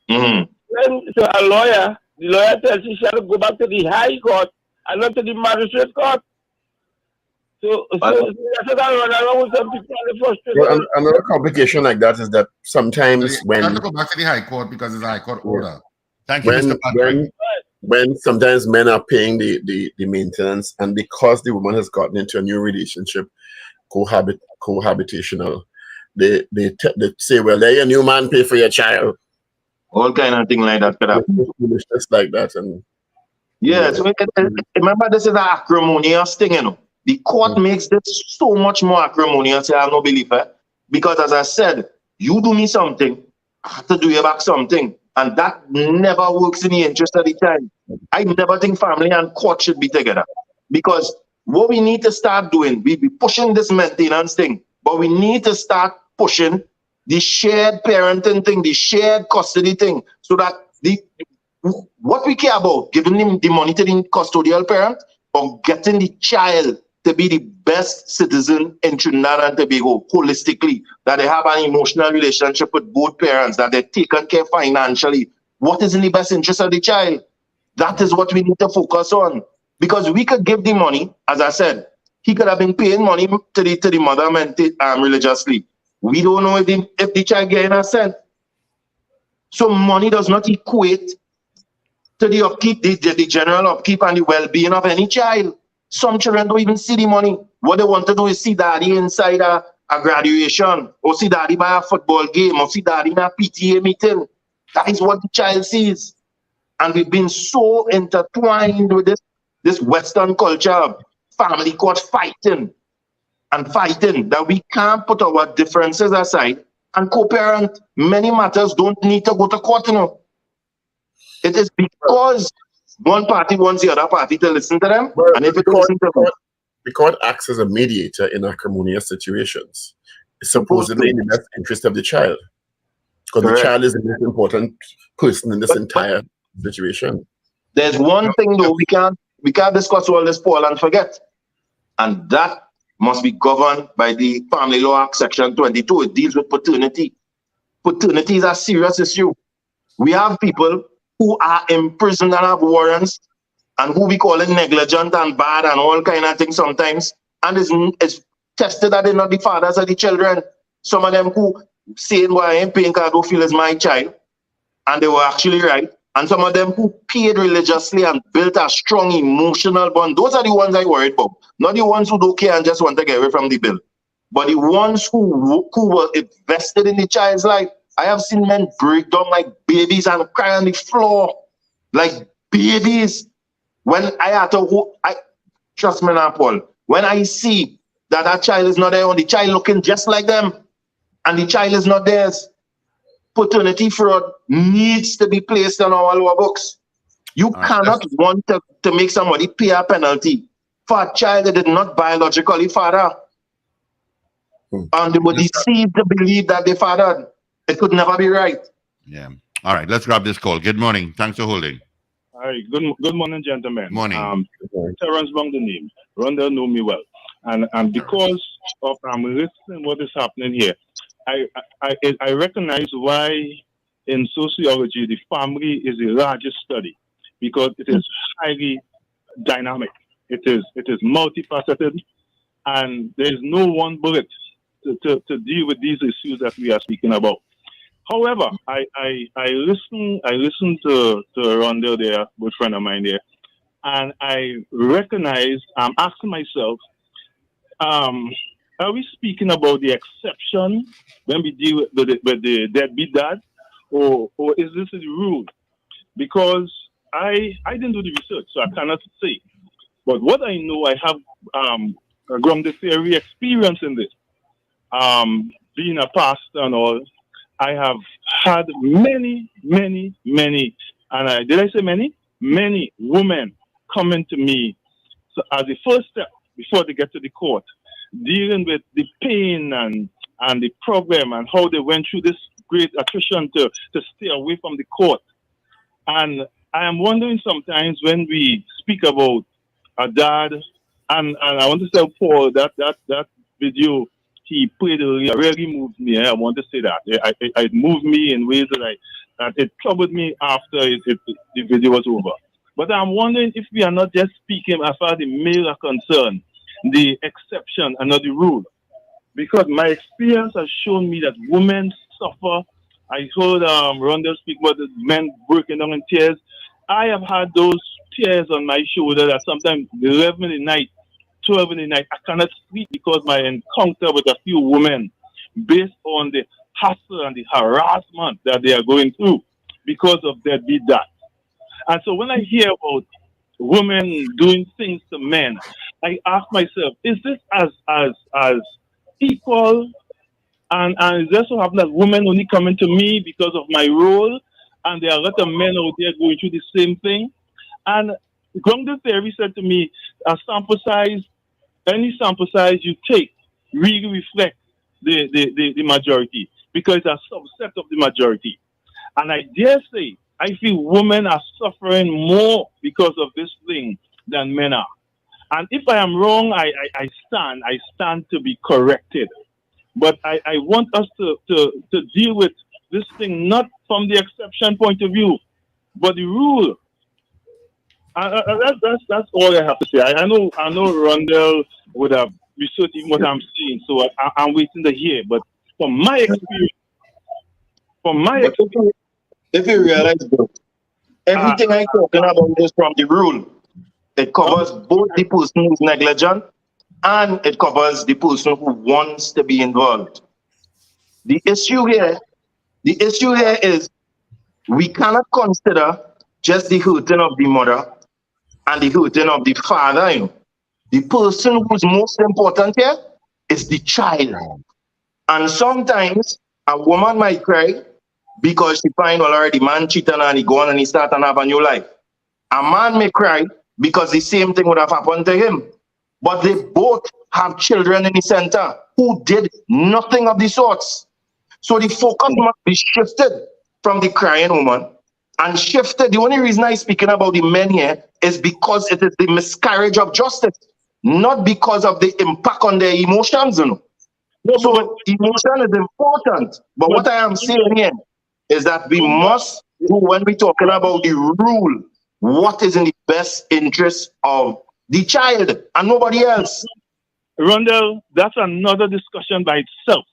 when to a lawyer, the lawyer tells she shall go back to the High Court and not to the Magistrate Court. So that's what I run around with some people on the frustrated. Well, another complication like that is that sometimes You have to go back to the High Court because it's a High Court order. Thank you, Mr. Patrick. When sometimes men are paying the maintenance, and because the woman has gotten into a new relationship, cohabitational, they say, well, let your new man pay for your child. All kind of thing like that. Just like that. And yeah, so remember, this is an acrimonious thing, you know. The court makes this so much more acrimonious, I have no belief, because as I said, you do me something, I have to do you back something. And that never works in the interest of the child. I never think family and court should be together. Because what we need to start doing, we be pushing this maintenance thing, but we need to start pushing the shared parenting thing, the shared custody thing, so that what we care about, giving him the money to the custodial parent or getting the child to be the best citizen in Trinidad and Tobago holistically, that they have an emotional relationship with both parents, that they're taken care financially. What is in the best interest of the child? That is what we need to focus on. Because we could give the money, as I said, he could have been paying money to the mother religiously. We don't know if the child getting a cent. So money does not equate to the upkeep, the general upkeep and the well-being of any child. Some children don't even see the money. What they want to do is see daddy inside a graduation, or see daddy by a football game, or see daddy in a PTA meeting. That is what the child sees. And we've been so intertwined with this Western culture of family court fighting that we can't put our differences aside and co-parent. Many matters don't need to go to court, you know. It is because one party wants the other party to listen to them, and if it listen to them, the court acts as a mediator in acrimonious situations, supposedly in the best interest of the child, because the child is the most important person in this entire situation. There's one thing though we can't discuss all this, Paul, and forget, and that must be governed by the Family Law Act Section 22. It deals with paternity. Paternity is a serious issue. We have people who are imprisoned and have warrants, and who we call it negligent and bad and all kind of things sometimes, and it's tested that they're not the fathers of the children. Some of them who saying, "Well, I ain't paying because I don't feel it's my child," and they were actually right. And some of them who paid religiously and built a strong emotional bond. Those are the ones I worried about. Not the ones who don't care and just want to get away from the bill. But the ones who were invested in the child's life. I have seen men break down like babies and cry on the floor like babies. When I had to, trust me now, Paul, when I see that child is not there, or the child looking just like them, and the child is not theirs, paternity fraud needs to be placed on our law books. You cannot want to make somebody pay a penalty for a child that is not biologically father. And they were deceived to believe that they fathered. It could never be right. Yeah. All right, let's grab this call. Good morning. Thanks for holding. All right. Good morning, gentlemen. Morning. Terrence Bong the name. Rhonda know me well. And because of listening what is happening here, I recognize why in sociology the family is the largest study, because it is highly dynamic. It is multifaceted, and there is no one bullet to deal with these issues that we are speaking about. However, I listen to Rhonda there, a good friend of mine there, and I recognize, I'm asking myself, are we speaking about the exception when we deal with the deadbeat dad, or is this the rule? Because I didn't do the research, so I cannot say. But what I know, I have a grounded theory experience in this. Being a pastor and all, I have had many, and did I say many? Many women coming to me as the first step before they get to the court, dealing with the pain and the problem and how they went through this great attrition to stay away from the court. And I am wondering sometimes when we speak about a dad, and I want to tell Paul that video he played earlier really moved me. I want to say that. It moved me in ways that it troubled me after the video was over. But I'm wondering if we are not just speaking as far as the male are concerned, the exception and not the rule. Because my experience has shown me that women suffer. I heard Rhonda speak about the men breaking down in tears. I have had those tears on my shoulder that sometimes 11 in the night, 12 in the night, I cannot sleep because my encounter with a few women based on the hassle and the harassment that they are going through because of their deed that. And so when I hear about women doing things to men, I ask myself, is this as equal? And is there so happen that women only coming to me because of my role, and there are a lot of men out there going through the same thing? And grounded theory said to me, a sample size, any sample size you take really reflects the majority, because it's a subset of the majority. And I dare say, I feel women are suffering more because of this thing than men are. And if I am wrong, I stand to be corrected. But I want us to deal with this thing not from the exception point of view, but the rule. That's all I have to say. I know Rondell would have researched what I'm saying, so I'm waiting to hear. But from my experience, if you realize, bro, everything I'm talking about is from the rule. It covers both the person who's negligent and it covers the person who wants to be involved. The issue here is we cannot consider just the hurting of the mother and the hurting of the father. You know. The person who's most important here is the child. And sometimes a woman might cry because she find already man cheating and he gone and he start and have a new life. A man may cry because the same thing would have happened to him. But they both have children in the center who did nothing of the sorts. So the focus must be shifted from the crying woman and shifted. The only reason I'm speaking about the men here is because it is the miscarriage of justice, not because of the impact on their emotions. You know. No, So emotion is important. But what I am saying here is that we must do, when we're talking about the rule, what is in the best interest of the child and nobody else. Rondell, that's another discussion by itself.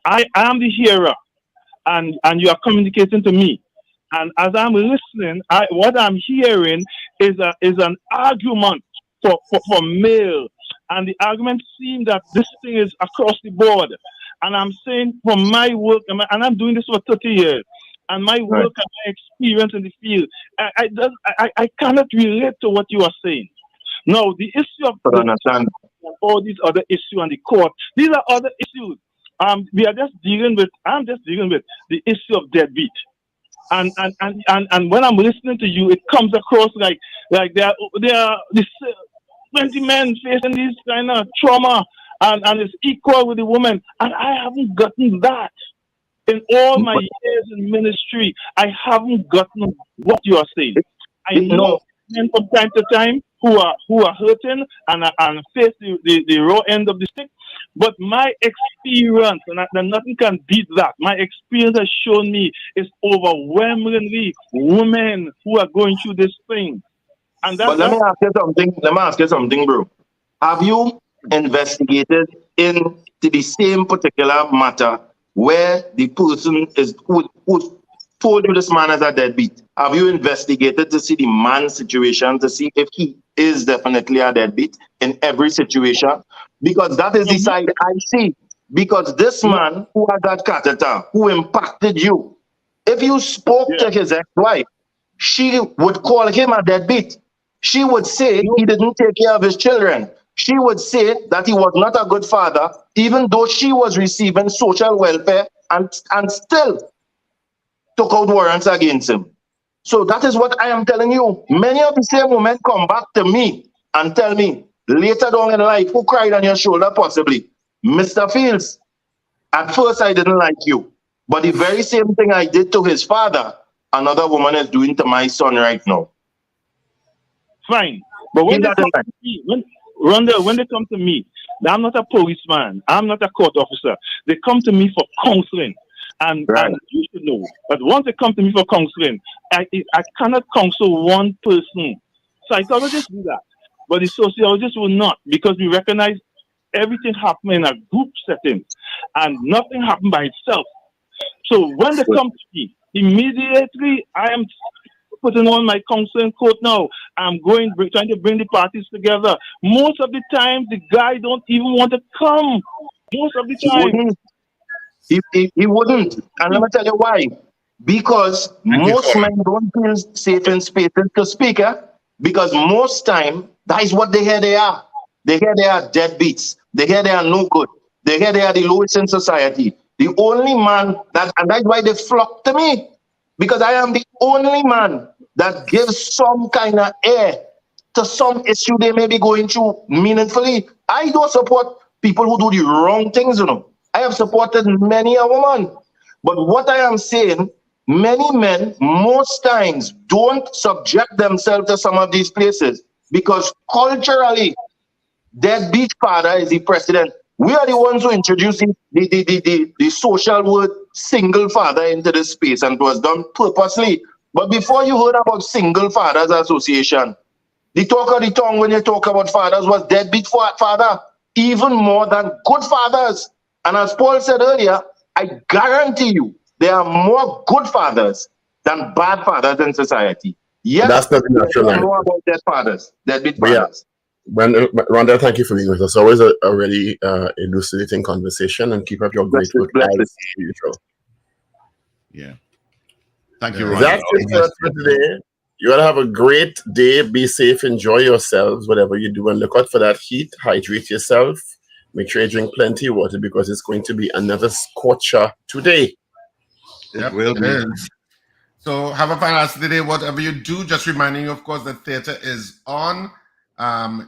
I am the hearer, and you are communicating to me. And as I'm listening, what I'm hearing is an argument for male. And the argument seems that this thing is across the board. And I'm saying from my work, and I'm doing this for 30 years, and my work and my experience in the field, I cannot relate to what you are saying. Now, the issue of all these other issues on the court, these are other issues. I'm just dealing with the issue of deadbeat. And when I'm listening to you, it comes across like there are these 20 men facing this kind of trauma, and it's equal with the woman. And I haven't gotten that. In all my years in ministry, I haven't gotten what you are saying. I know men from time to time who are hurting and face the raw end of the stick. But my experience, and nothing can beat that, my experience has shown me is overwhelmingly women who are going through this thing. And that's, but let me ask you something, bro. Have you investigated into the same particular matter where the person is who told you this man is a deadbeat? Have you investigated to see the man's situation, to see if he is definitely a deadbeat in every situation? Because that is the side I see. Because this man who had that catheter, who impacted you, if you spoke to his ex-wife, she would call him a deadbeat. She would say he didn't take care of his children. She would say that he was not a good father, even though she was receiving social welfare and still took out warrants against him. So that is what I am telling you. Many of the same women come back to me and tell me later on in life, who cried on your shoulder possibly, Mr. Fields, at first I didn't like you, but the very same thing I did to his father, another woman is doing to my son right now. Fine. But when they come to me, when they come to me, I'm not a policeman, I'm not a court officer. They come to me for counseling. And you should know. But once they come to me for counseling, I cannot counsel one person. Psychologists do that. But the sociologists will not, because we recognize everything happened in a group setting and nothing happened by itself. So when they come to me, immediately I am putting on my counseling coat now. I'm trying to bring the parties together. Most of the time, the guy don't even want to come. Most of the time. He wouldn't. And let me tell you why. Because most men don't feel safe in spaces to speak. Because most time, that is what they hear they are. They hear they are deadbeats. They hear they are no good. They hear they are the lowest in society. The only man and that's why they flock to me. Because I am the only man that gives some kind of air to some issue they may be going through meaningfully. I don't support people who do the wrong things, you know. I have supported many a woman. But what I am saying, many men most times don't subject themselves to some of these places because culturally, deadbeat father is the president. We are the ones who introduced the social word single father into this space, and it was done purposely. But before you heard about Single Fathers Association, the talk of the tongue when you talk about fathers was deadbeat father, even more than good fathers. And as Paul said earlier, I guarantee you there are more good fathers than bad fathers in society. Yes, that's not natural. More about dead fathers, deadbeat fathers. Rhonda, thank you for being with us. Always a really elucidating conversation, and keep up your great work as usual. Yeah. Thank you, Rhonda. That's it for today. You gotta have a great day. Be safe. Enjoy yourselves, whatever you do, and look out for that heat. Hydrate yourself. Make sure you drink plenty of water because it's going to be another scorcher today. Yep, it is. So have a fantastic day. Whatever you do, just reminding you, of course, the theater is on.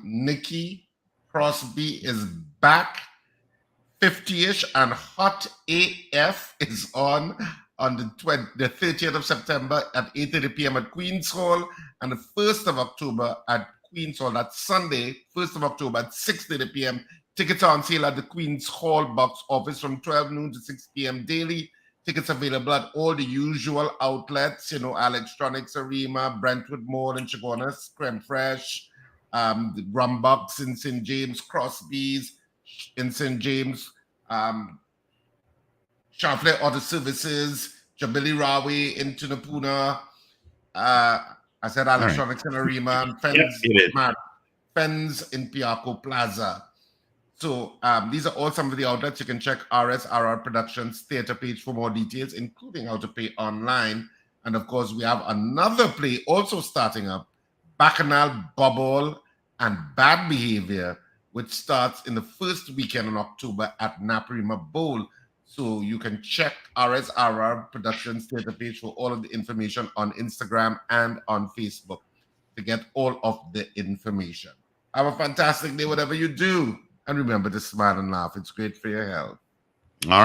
Nikki Crosby is back. 50-ish and Hot AF is on on the 30th of September at 8:30 p.m. at Queen's Hall, and the 1st of October at Queen's Hall. That's Sunday, 1st of October at 6:30 p.m. Tickets are on sale at the Queen's Hall box office from 12 noon to 6 p.m. daily. Tickets available at all the usual outlets, Electronics Arima, Brentwood Mall in Chaguanas, Creme Fresh, the Rumbox in St. James, Crosby's in St. James, Sharplet Auto Services, Jabili Rawi in Tunapuna. I said Electronics in Arima, and Fens in Piaco Plaza. So these are all some of the outlets. You can check RSRR Productions theater page for more details, including how to pay online. And of course, we have another play also starting up, Bacchanal, Bubble, and Bad Behavior, which starts in the first weekend in October at Naparima Bowl. So you can check RSRR Productions theater page for all of the information on Instagram and on Facebook to get all of the information. Have a fantastic day, whatever you do. And remember to smile and laugh. It's great for your health. All right.